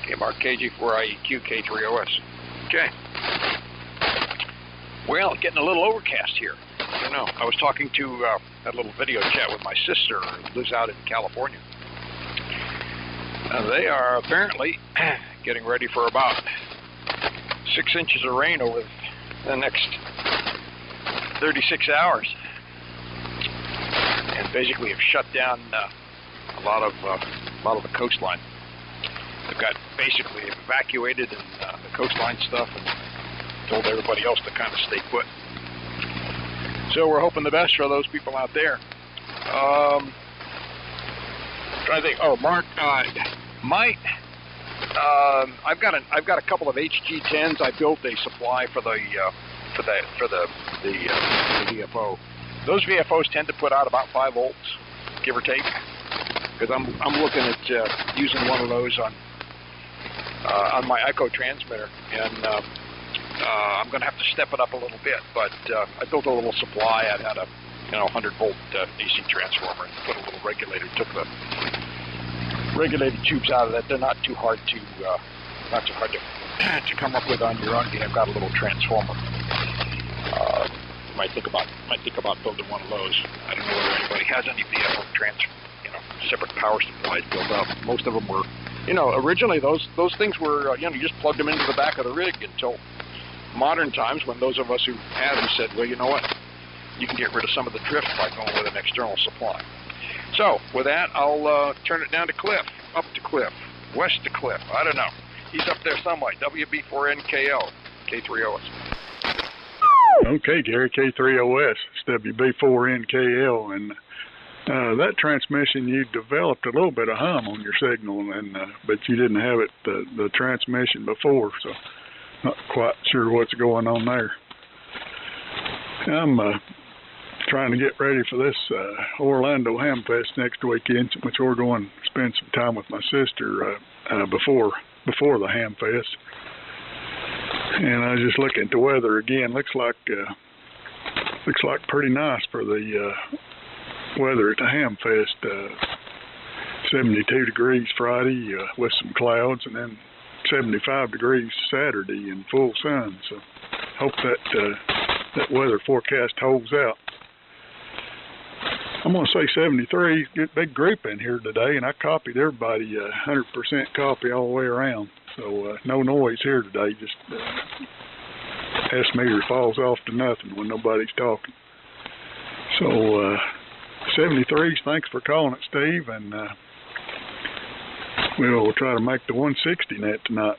Okay, Mark, KG4IEQ, K3OS. Okay. Well, getting a little overcast here. I don't know. I was talking to that little video chat with my sister who lives out in California. They are apparently getting ready for about 6 inches of rain over the next 36 hours. And basically have shut down a lot of the coastline. They've got basically evacuated and the coastline stuff and told everybody else to kind of stay put. So we're hoping the best for those people out there. Trying to think. Oh, Mark, I've got a couple of HG10s. I built a supply for the VFO. Those VFOs tend to put out about 5 volts, give or take. Because I'm looking at using one of those on my Echo transmitter, and I'm going to have to step it up a little bit. But I built a little supply. I had a 100 volt AC transformer and put a little regulator. Took the regulated tubes out of that. They're not too hard to to come up with on your own. I've got a little transformer. Might think about building one of those. I don't know whether anybody has any VFO separate power supplies built up. Most of them were, originally those things were, you just plugged them into the back of the rig until modern times when those of us who had them said, well, you know what, you can get rid of some of the drift by going with an external supply. So with that, I'll turn it down to Cliff, up to Cliff, west to Cliff. I don't know. He's up there somewhere. WB4NKL, K3OS. Okay, Gary, K3OS, it's WB4NKL, and that transmission, you developed a little bit of hum on your signal, and but you didn't have it the transmission before, so not quite sure what's going on there. I'm trying to get ready for this Orlando Hamfest next weekend, which we're going to spend some time with my sister before the Hamfest. And I was just looking at the weather again. Looks like pretty nice for the weather at the Hamfest. 72 degrees Friday with some clouds, and then 75 degrees Saturday in full sun. So hope that weather forecast holds out. I'm going to say 73. Big group in here today, and I copied everybody 100% copy all the way around. So no noise here today. Just S-meter falls off to nothing when nobody's talking. So 73s, thanks for calling it, Steve, and we'll try to make the 160 net tonight.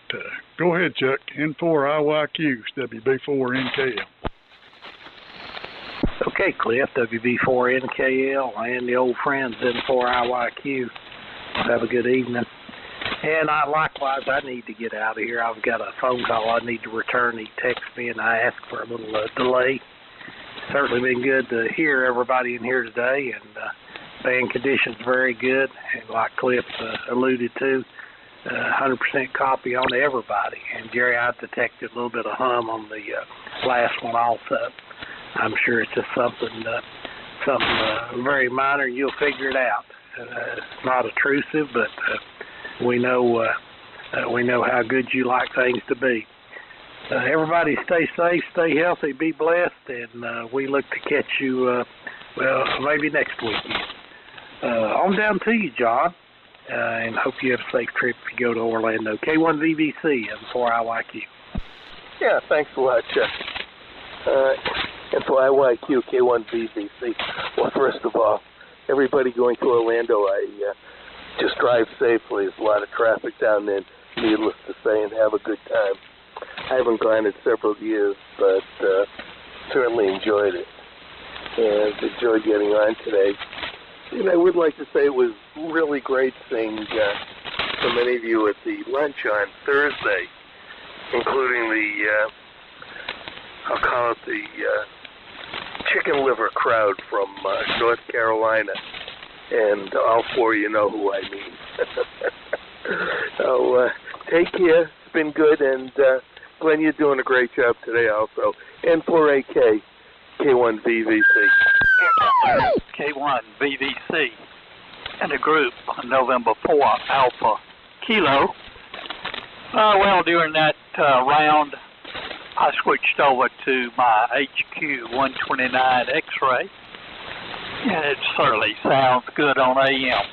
Go ahead, Chuck. N4IYQ, WB4NKL. Okay, Cliff, WB4NKL and the old friends N4IYQ. Have a good evening. And likewise, I need to get out of here. I've got a phone call I need to return. He texted me and I asked for a little delay. Certainly been good to hear everybody in here today, and band conditions very good. And like Cliff alluded to, 100% copy on everybody. And Jerry, I detected a little bit of hum on the last one also. I'm sure it's just something very minor. You'll figure it out. It's not intrusive, but we know how good you like things to be. Everybody stay safe, stay healthy, be blessed, and we look to catch you, maybe next weekend. On down to you, John, and hope you have a safe trip if you go to Orlando. K1VVC and 4IYQ. Yeah, thanks a lot, Chuck. And for IYQ, K1VVC. Well, first of all, everybody going to Orlando, just drive safely. There's a lot of traffic down there, needless to say, and have a good time. I haven't gone in several years, but certainly enjoyed it and enjoyed getting on today. And I would like to say it was really great seeing so many of you at the lunch on Thursday. including the, I'll call it the chicken liver crowd from North Carolina. And all four of you know who I mean. So take care. It's been good. And Glenn, you're doing a great job today also. N4AK, K1VVC. K1VVC and a group on November 4, Alpha Kilo. Well, during that round, I switched over to my HQ 129 X-ray, and it certainly sounds good on AM.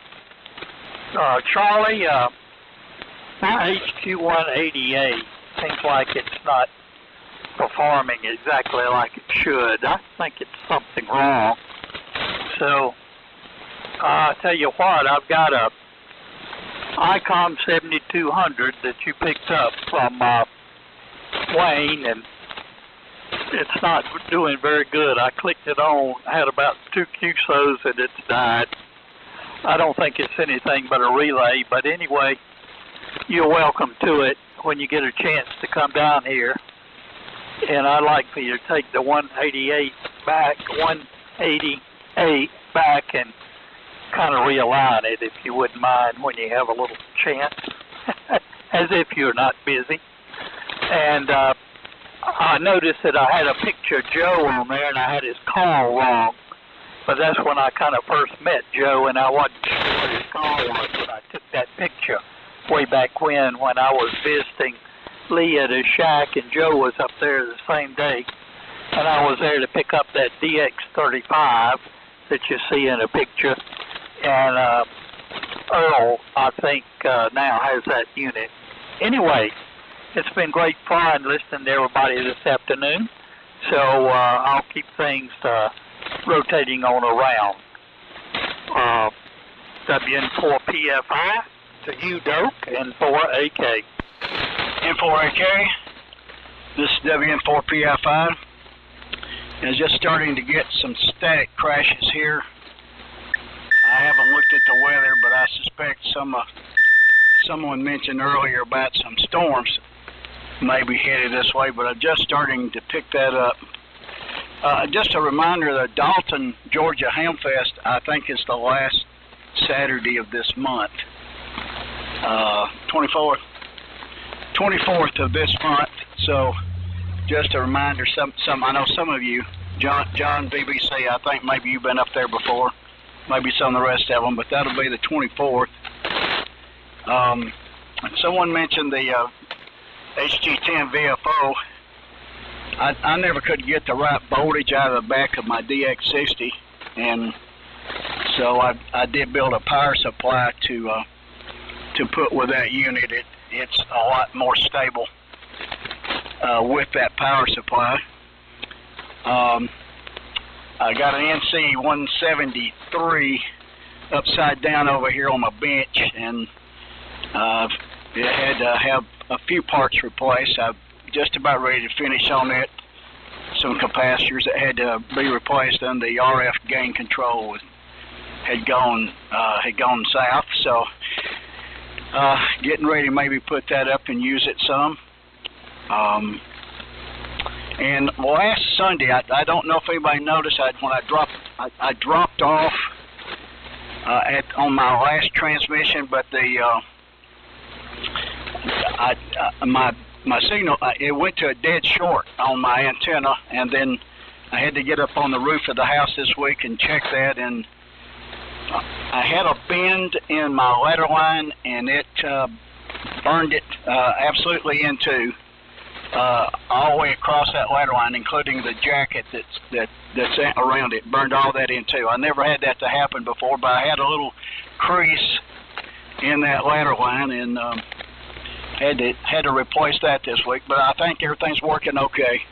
Charlie, my HQ 188 seems like it's not performing exactly like it should. I think it's something wrong. So, I'll tell you what, I've got a ICOM 7200 that you picked up from Wayne, and it's not doing very good. I clicked it on, had about 2 QSOs, and it's died. I don't think it's anything but a relay, but anyway, you're welcome to it when you get a chance to come down here. And I'd like for you to take the 188 back, and kind of realign it, if you wouldn't mind, when you have a little chance, as if you're not busy. And I noticed that I had a picture of Joe on there, and I had his call wrong. But that's when I kind of first met Joe, and I wasn't sure what his call was when I took that picture way back when I was visiting Lee at his shack, and Joe was up there the same day. And I was there to pick up that DX35 that you see in a picture. And Earl, I think, now has that unit. Anyway, it's been great fun listening to everybody this afternoon. So I'll keep things rotating on around. WN4PFI to you, Doak, and 4AK. N4AK, this is WN4PFI. It's just starting to get some static crashes here. I haven't looked at the weather, but I suspect someone mentioned earlier about some storms maybe headed this way, but I'm just starting to pick that up. Just a reminder, the Dalton, Georgia Hamfest, I think is the last Saturday of this month. 24th of this month. So just a reminder, I know some of you, John BBC, I think maybe you've been up there before, maybe some of the rest of them, but that'll be the 24th. Someone mentioned the HG10 VFO. I never could get the right voltage out of the back of my DX60, and so I did build a power supply to put with that unit. It's a lot more stable with that power supply. I got an NC 173 upside down over here on my bench, and it had to have a few parts replaced. I'm just about ready to finish on it. Some capacitors that had to be replaced, and the RF gain control had gone south. So getting ready to maybe put that up and use it some. And last Sunday, I don't know if anybody noticed, when I dropped off on my last transmission, but my signal, it went to a dead short on my antenna, and then I had to get up on the roof of the house this week and check that, and I had a bend in my ladder line, and it burned it absolutely into all the way across that ladder line, including the jacket that's around it, burned all that into. I never had that to happen before, but I had a little crease in that ladder line, and had to replace that this week, but I think everything's working okay.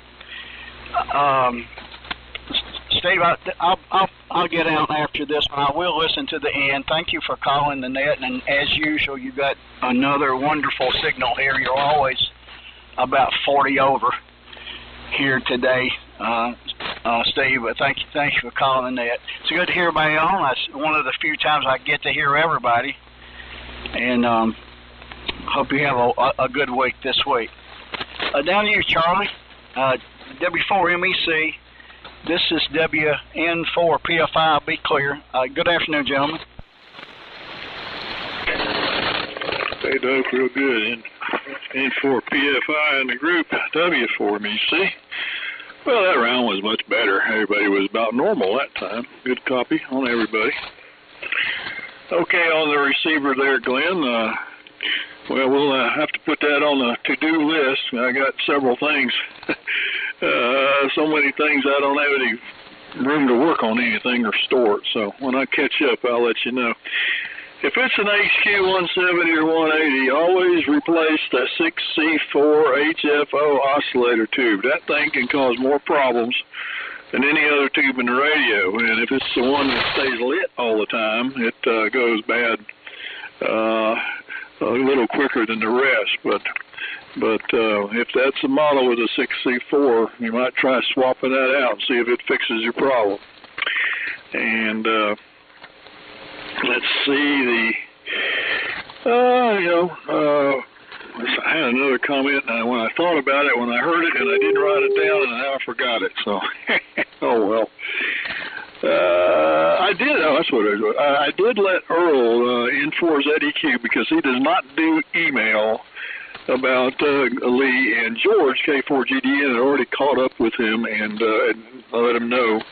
Steve, I'll get out after this one. I will listen to the end. Thank you for calling the net, and as usual, you got another wonderful signal here. You're always about 40 over here today, Steve. But thank you for calling the net. It's good to hear everybody on. It's one of the few times I get to hear everybody, and hope you have a good week this week. Down to you, Charlie. W4MEC. This is WN4PFI. Be clear. Good afternoon, gentlemen. Hey, Doug, real good. N4PFI in the group, W4MEC. Well, that round was much better. Everybody was about normal that time. Good copy on everybody. Okay, on the receiver there, Glenn. Well, we'll have to put that on the to-do list. I got several things. So many things I don't have any room to work on anything or store it. So when I catch up, I'll let you know. If it's an HQ 170 or 180, always replace the 6C4 HFO oscillator tube. That thing can cause more problems than any other tube in the radio. And if it's the one that stays lit all the time, it goes bad a little quicker than the rest. But if that's the model with a 6C4, you might try swapping that out and see if it fixes your problem. And let's see, I had another comment, and when I thought about it, when I heard it, and I didn't write it down, and now I forgot it, so, oh well. That's what it was. I did let Earl in for his ZEQ because he does not do email about Lee, and George, K4GDN, had already caught up with him and let him know.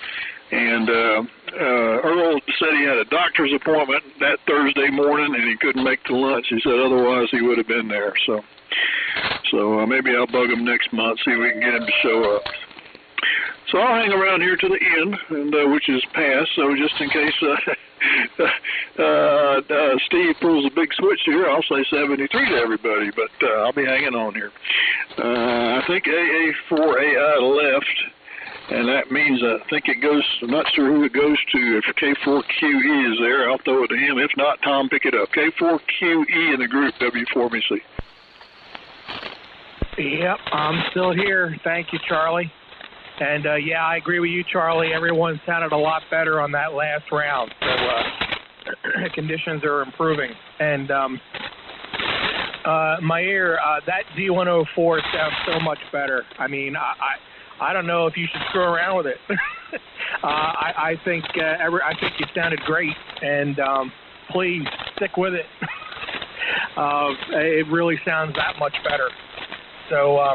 And Earl said he had a doctor's appointment that Thursday morning, and he couldn't make the lunch. He said otherwise he would have been there. So maybe I'll bug him next month, see if we can get him to show up. So I'll hang around here to the end, and which is past. So just in case Steve pulls a big switch here, I'll say 73 to everybody. But I'll be hanging on here. I think AA4AI left. And that means I think it goes, I'm not sure who it goes to. If K4QE is there, I'll throw it to him. If not, Tom, pick it up. K4QE in the group, W4MEC. Yep, I'm still here. Thank you, Charlie. And, yeah, I agree with you, Charlie. Everyone sounded a lot better on that last round. So conditions are improving. And my ear, that D104 sounds so much better. I mean, I don't know if you should screw around with it. I think you sounded great, and please stick with it. It really sounds that much better. So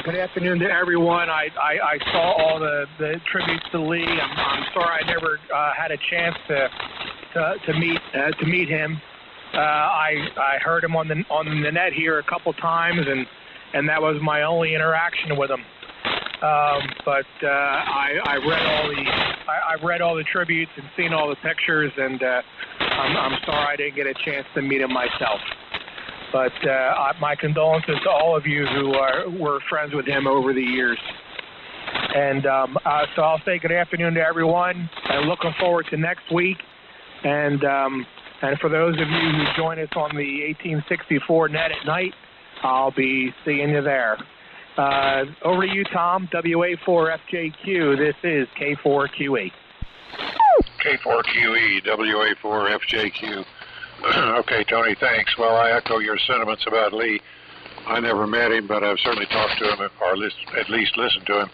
good afternoon to everyone. I saw all the tributes to Lee. I'm sorry I never had a chance to meet him. I heard him on the net here a couple times, and that was my only interaction with him. But I read all the tributes and seen all the pictures, and I'm sorry I didn't get a chance to meet him myself. But my condolences to all of you who were friends with him over the years. And so I'll say good afternoon to everyone, and looking forward to next week. And for those of you who join us on the 1864 net at night, I'll be seeing you there. Over to you, Tom, WA4FJQ. This is K4QE. K4QE, WA4FJQ. Okay, Tony, thanks. Well, I echo your sentiments about Lee. I never met him, but I've certainly talked to him, or at least listened to him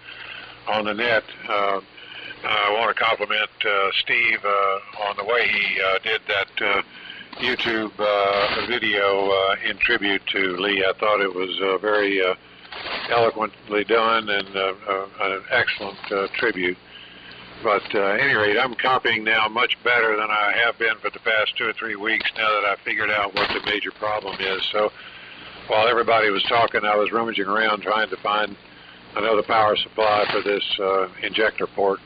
on the net. I want to compliment Steve on the way he did that YouTube video in tribute to Lee. I thought it was very eloquently done and an excellent tribute. But at any rate, I'm copying now much better than I have been for the past 2 or 3 weeks now that I've figured out what the major problem is. So while everybody was talking, I was rummaging around trying to find another power supply for this injector port.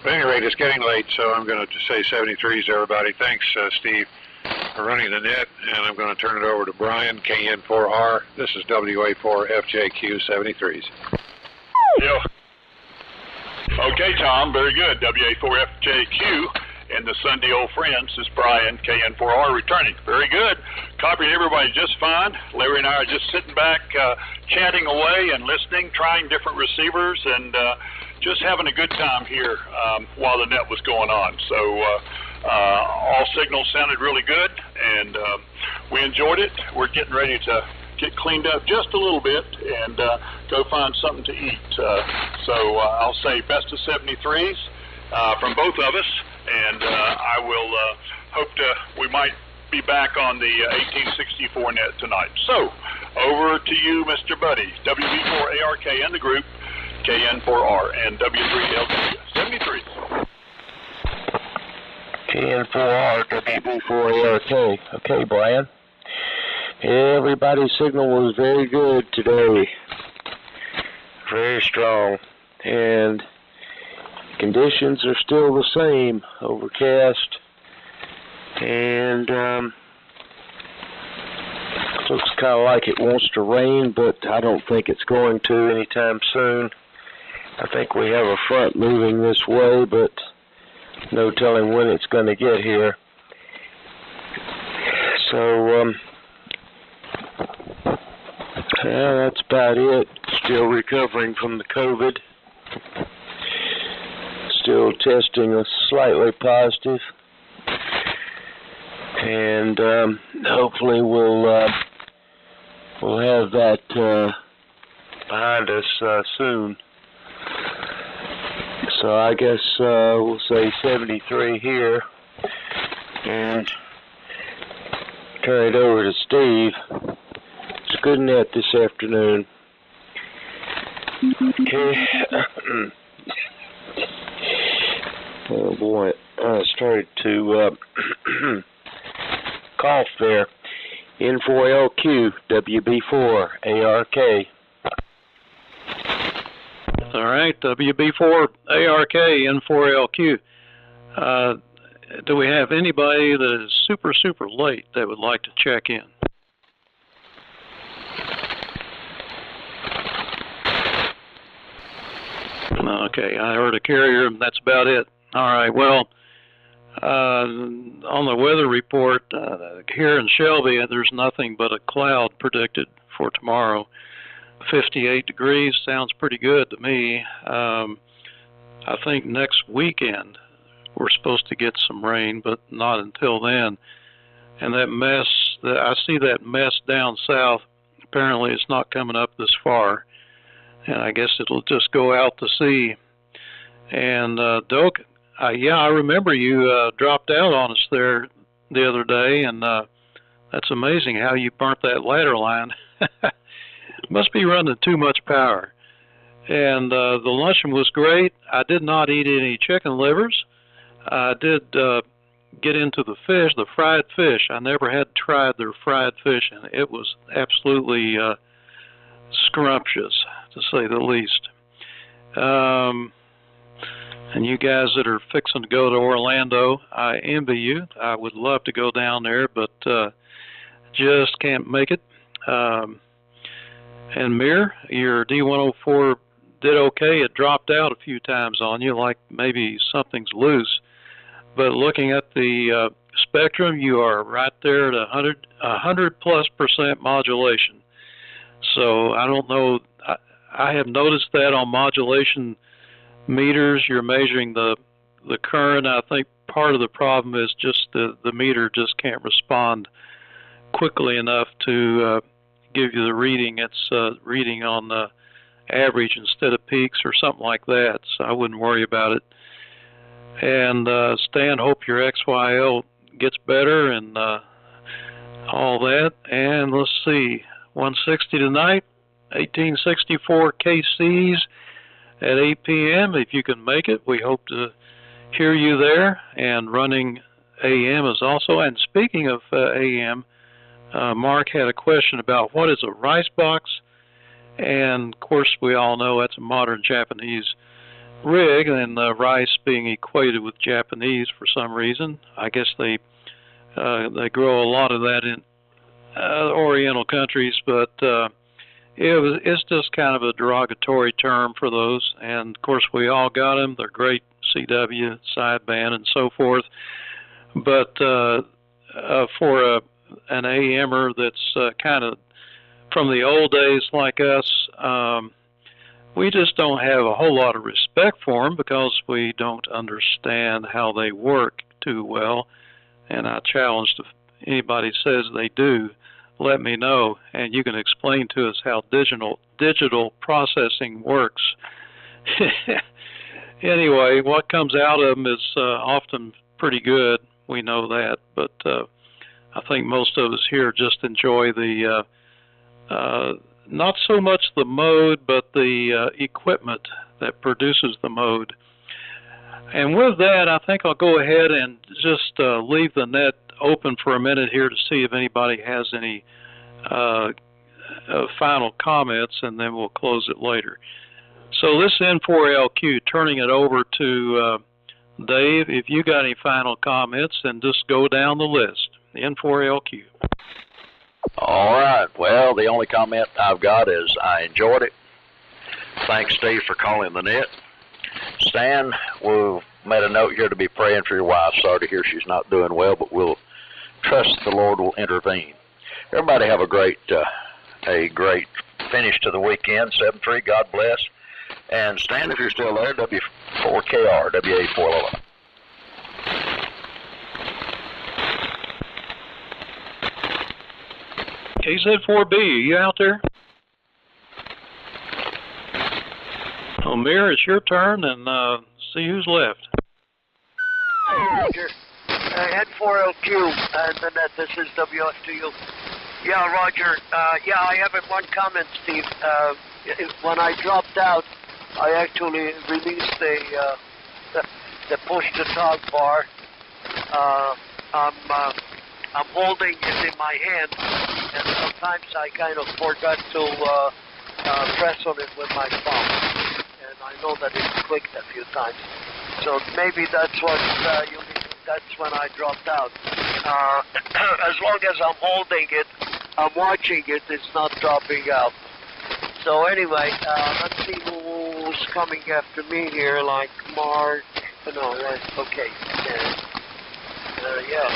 But at any rate, it's getting late, so I'm going to say 73s to everybody. Thanks, Steve, for running the net, and I'm going to turn it over to Brian, KN4R. This is WA4FJQ 73s. Yeah. Okay, Tom, very good. WA4FJQ and the Sunday Old Friends. This is Brian, KN4R, returning. Very good. Copying everybody just fine. Larry and I are just sitting back, chatting away and listening, trying different receivers, and just having a good time here while the net was going on. So all signals sounded really good, and we enjoyed it. We're getting ready to get cleaned up just a little bit and go find something to eat. So I'll say best of 73s from both of us, and I will hope we might be back on the 1864 net tonight. So over to you, Mr. Buddy. WB4ARK and the group, KN4R and W3LW 73s. KN4R, WB4ARK. Okay, Brian. Everybody's signal was very good today. Very strong. And conditions are still the same. Overcast. And looks kind of like it wants to rain, but I don't think it's going to anytime soon. I think we have a front moving this way, but no telling when it's going to get here. So, yeah, that's about it. Still recovering from the COVID. Still testing a slightly positive. And hopefully we'll have that behind us soon. So I guess we'll say 73 here, and turn it over to Steve. It's a good net this afternoon. Okay. Oh boy, I started to cough there. N4LQ, WB4, ARK. All right, WB4, ARK, N4LQ. Do we have anybody that is super late that would like to check in? Okay, I heard a carrier, and that's about it. All right, well, on the weather report, here in Shelby, there's nothing but a cloud predicted for tomorrow. 58 degrees sounds pretty good to me. I think next weekend we're supposed to get some rain, but not until then. And that mess, I see that mess down south. Apparently it's not coming up this far. And I guess it'll just go out to sea. And Doak, yeah, I remember you dropped out on us there the other day, and that's amazing how you burnt that ladder line. Must be running too much power. And the luncheon was great. I did not eat any chicken livers. I did get into the fish, the fried fish. I never had tried their fried fish, and it was absolutely scrumptious, to say the least. And you guys that are fixing to go to Orlando, I envy you. I would love to go down there, but just can't make it. And Mir, your D104 did okay. It dropped out a few times on you, like maybe something's loose. But looking at the spectrum, you are right there at 100+% modulation. So I don't know. I have noticed that on modulation meters, you're measuring the current. I think part of the problem is just the meter just can't respond quickly enough to give you the reading. It's reading on the average instead of peaks or something like that, so I wouldn't worry about it. And Stan, hope your XYL gets better and all that. And let's see, 160 tonight, 1864 KCs at 8 p.m. If you can make it, we hope to hear you there. And running AM is also. And speaking of AM, Mark had a question about what is a rice box, and of course we all know that's a modern Japanese rig, and rice being equated with Japanese for some reason. I guess they grow a lot of that in Oriental countries, but it's just kind of a derogatory term for those. And of course we all got them. They're great CW, sideband, and so forth. But for an AMer that's kind of from the old days like us, we just don't have a whole lot of respect for them because we don't understand how they work too well. And I challenge if anybody says they do. let me know, and you can explain to us how digital processing works. Anyway, what comes out of them is often pretty good. We know that, but I think most of us here just enjoy the not so much the mode, but the equipment that produces the mode. And with that, I think I'll go ahead and just leave the net open for a minute here to see if anybody has any final comments, and then we'll close it later. So this N4LQ, turning it over to Dave. If you got any final comments, then just go down the list. The N4LQ. All right. Well, the only comment I've got is I enjoyed it. Thanks, Steve, for calling the net. Stan, we've made a note here to be praying for your wife. Sorry to hear she's not doing well, but we'll trust the Lord will intervene. Everybody have a great finish to the weekend. 7-3, God bless. And Stan, if you're still there, W4KR, WA4LR. KZ4B, are you out there? Amir, it's your turn, and see who's left. Roger. N4LQ, and the net, this is WF2U. Yeah, Roger. Yeah, I have one comment, Steve. When I dropped out, I actually released the push-to-talk bar. I'm holding it in my hand, and sometimes I kind of forgot to press on it with my thumb. And I know that it clicked a few times. So maybe that's what you mean. That's when I dropped out. As long as I'm holding it, I'm watching it, it's not dropping out. So anyway, let's see who's coming after me here, like Mark. No, okay. Yeah.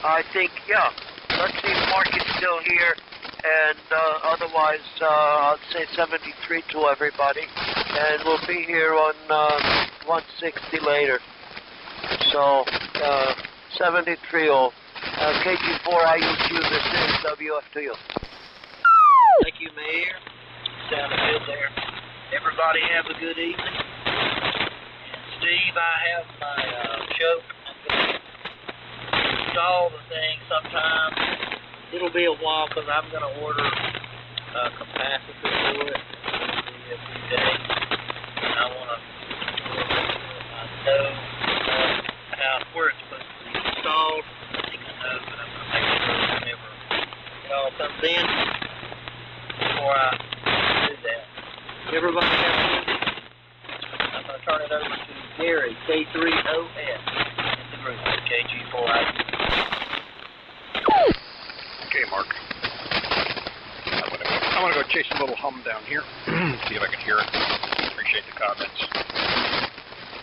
I think, yeah. Let's see if Mark is still here. And otherwise, I'll say 73 to everybody. And we'll be here on 160 later. So, 73 all. KG4IUQ, this is WF2U. Thank you, Mayor. Sounded good there. Everybody have a good evening. And Steve, I have my choke. I'm going to install the thing sometime. It'll be a while because I'm going to order a capacitor for it. It'll be a few days. And I want to know where it's supposed to be installed. I think I know, but I'm going to make sure whenever it all comes in before I do that. Everybody have a good evening. I'm going to turn it over to Gary, K3OS, in the group, KG4I. Okay, Mark. I'm gonna go chase a little hum down here. See if I can hear it. Appreciate the comments.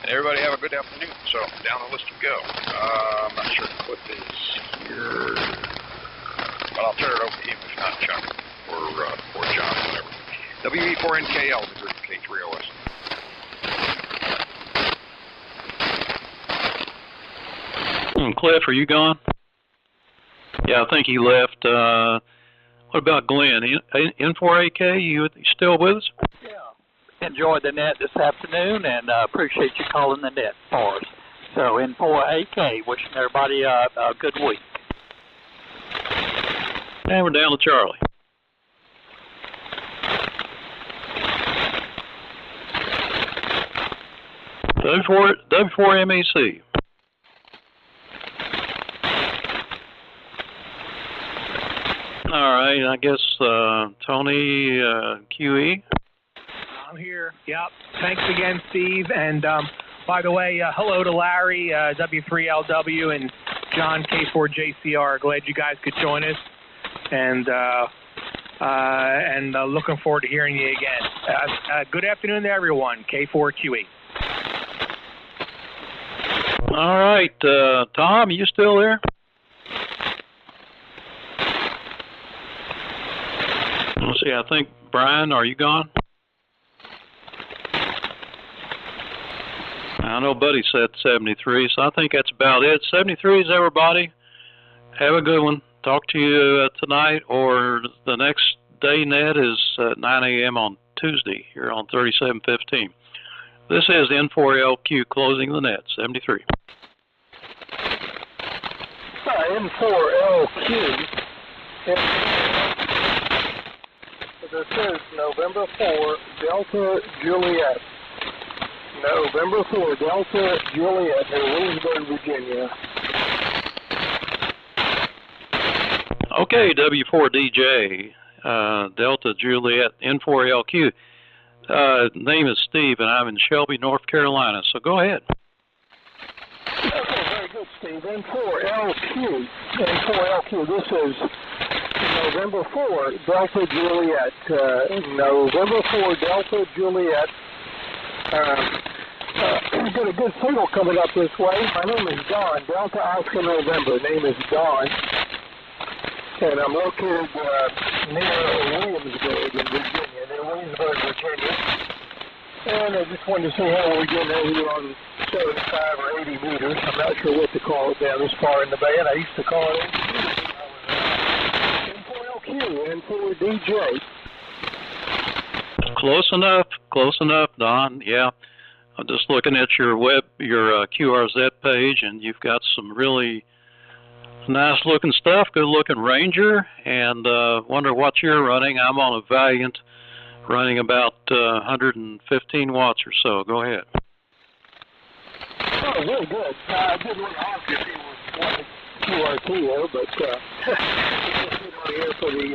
And everybody have a good afternoon. So down the list we go. I'm not sure the clip is here, but I'll turn it over to him if not Chuck or John, whatever. WE4NKL, the group K3OS. Cliff, are you gone? Yeah, I think he left. What about Glenn? N4AK, you still with us? Yeah. Enjoyed the net this afternoon, and appreciate you calling the net for us. So N4AK, wishing everybody a good week. And we're down to Charlie. W4MEC. All right, I guess Tony QE. I'm here. Yep. Thanks again, Steve. And by the way, hello to Larry, W3LW, and John, K4JCR. Glad you guys could join us. And looking forward to hearing you again. Good afternoon to everyone. K4QE. All right, Tom, are you still there? Let's see, I think, Brian, are you gone? I know Buddy said 73, so I think that's about it. 73 is everybody. Have a good one. talk to you tonight, or the next day net is 9 a.m. on Tuesday here on 3715. This is N4LQ closing the net, 73. N4LQ. This is November 4, Delta Juliet. November 4, Delta Juliet in Williamsburg, Virginia. Okay, W4DJ, Delta Juliet, N4LQ. Name is Steve, and I'm in Shelby, North Carolina, so go ahead. Okay, very good, Steve. N4LQ. N4LQ, this is November 4, Delta Juliet. November 4, Delta Juliet. Got a good signal coming up this way. My name is Don, Delta Oscar November. Name is Don. And I'm located near Williamsburg in Virginia, And I just wanted to see how we're getting over here on 75 or 80 meters. I'm not sure what to call it down this far in the band. I used to call it N4LQ, N4DJ. Close enough, Don. Yeah, I'm just looking at your QRZ page, and you've got some really nice looking stuff, good looking Ranger, and wonder what you're running. I'm on a Valiant, running about 115 watts or so. Go ahead. Oh, very good. I didn't want to ask if you wanted QRT here, but just on here for the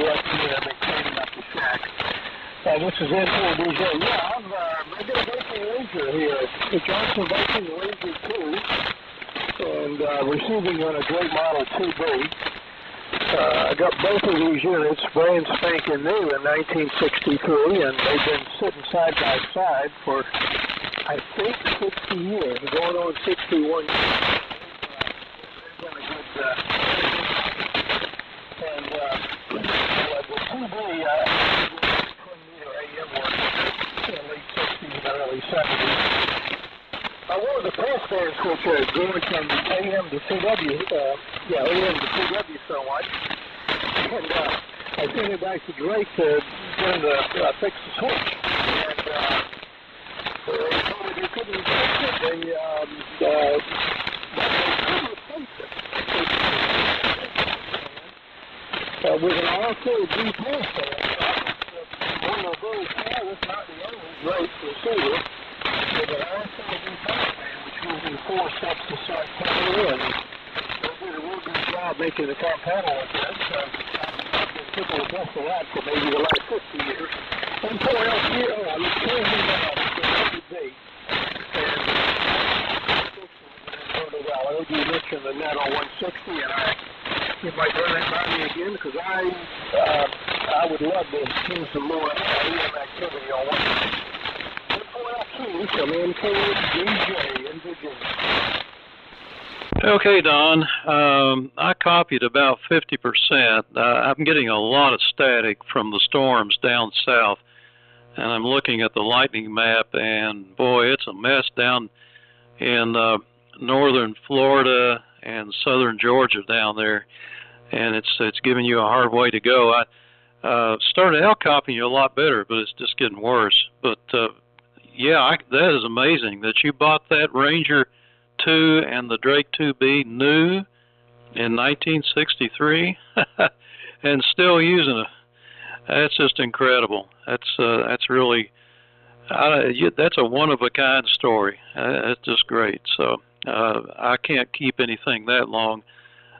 rest of the cleaning up the shack. This is N4DJ. Yeah, I got a Viking Ranger here. The Johnson Viking Ranger 2, and receiving on a great model 2B. I got both of these units brand spanking new in 1963, and they've been sitting side by side for, I think, 60 years, going on 61 years. They've been a good, and the 2B, AM work in the late 60s and early 70s. One of the press bands which are going from AM to CW, AM to CW so much, and I sent it back to Drake to get him to fix the switch, and they told me they couldn't fix it. They replaced it with an R4G press band. One of those cars, not the only Drake receiver, with an R4G press band, which gives me 4 steps to start panel in. They did a real good job making the top panel with this. I've been tickled with this for that for maybe the last 50 years. And for else here, I'm closing down the day. And I heard you mention the net on 160, and you might run that by me again, because I would love to see some more EM activity on 160. From N4DJ in Virginia. Okay, Don. I copied about 50%. I'm getting a lot of static from the storms down south, and I'm looking at the lightning map, and boy, it's a mess down in northern Florida and southern Georgia down there, and it's giving you a hard way to go. I started out copying you a lot better, but it's just getting worse. But yeah, that is amazing that you bought that Ranger 2 and the Drake 2B new in 1963 and still using it. That's just incredible. That's really that's a one-of-a-kind story. That's just great. So I can't keep anything that long.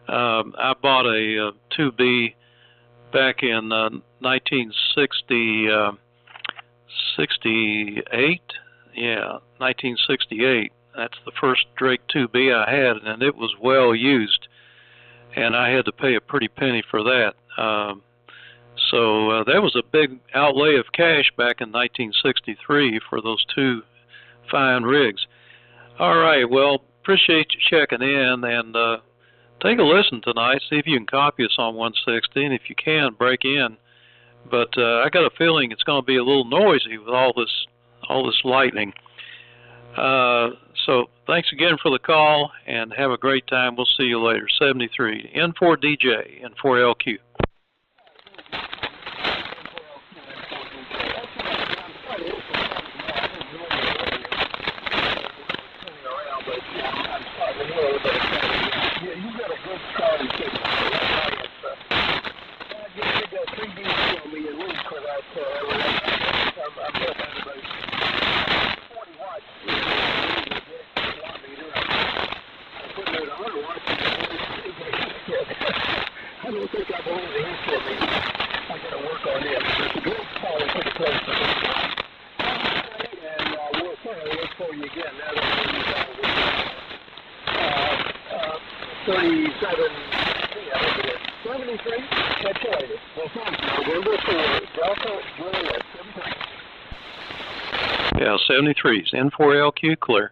I bought a 2B back in 1968. That's the first Drake 2B I had, and it was well used, and I had to pay a pretty penny for that. So that was a big outlay of cash back in 1963 for those 2 fine rigs. All right, well, appreciate you checking in, and take a listen tonight. See if you can copy us on 160, and if you can, break in. But I got a feeling it's going to be a little noisy with all this lightning. So Thanks again for the call, and have a great time. We'll see you later. 73, N4DJ, N4LQ. I don't think I believe the answer for me. I got to work on this. It's a great call and pretty close to me. And we'll certainly look for you again. Now that we're 37, I think it is. 73? Catch you later. Well, thanks. November 4, Delta Juliet, 73. Yeah, 73's N4LQ clear.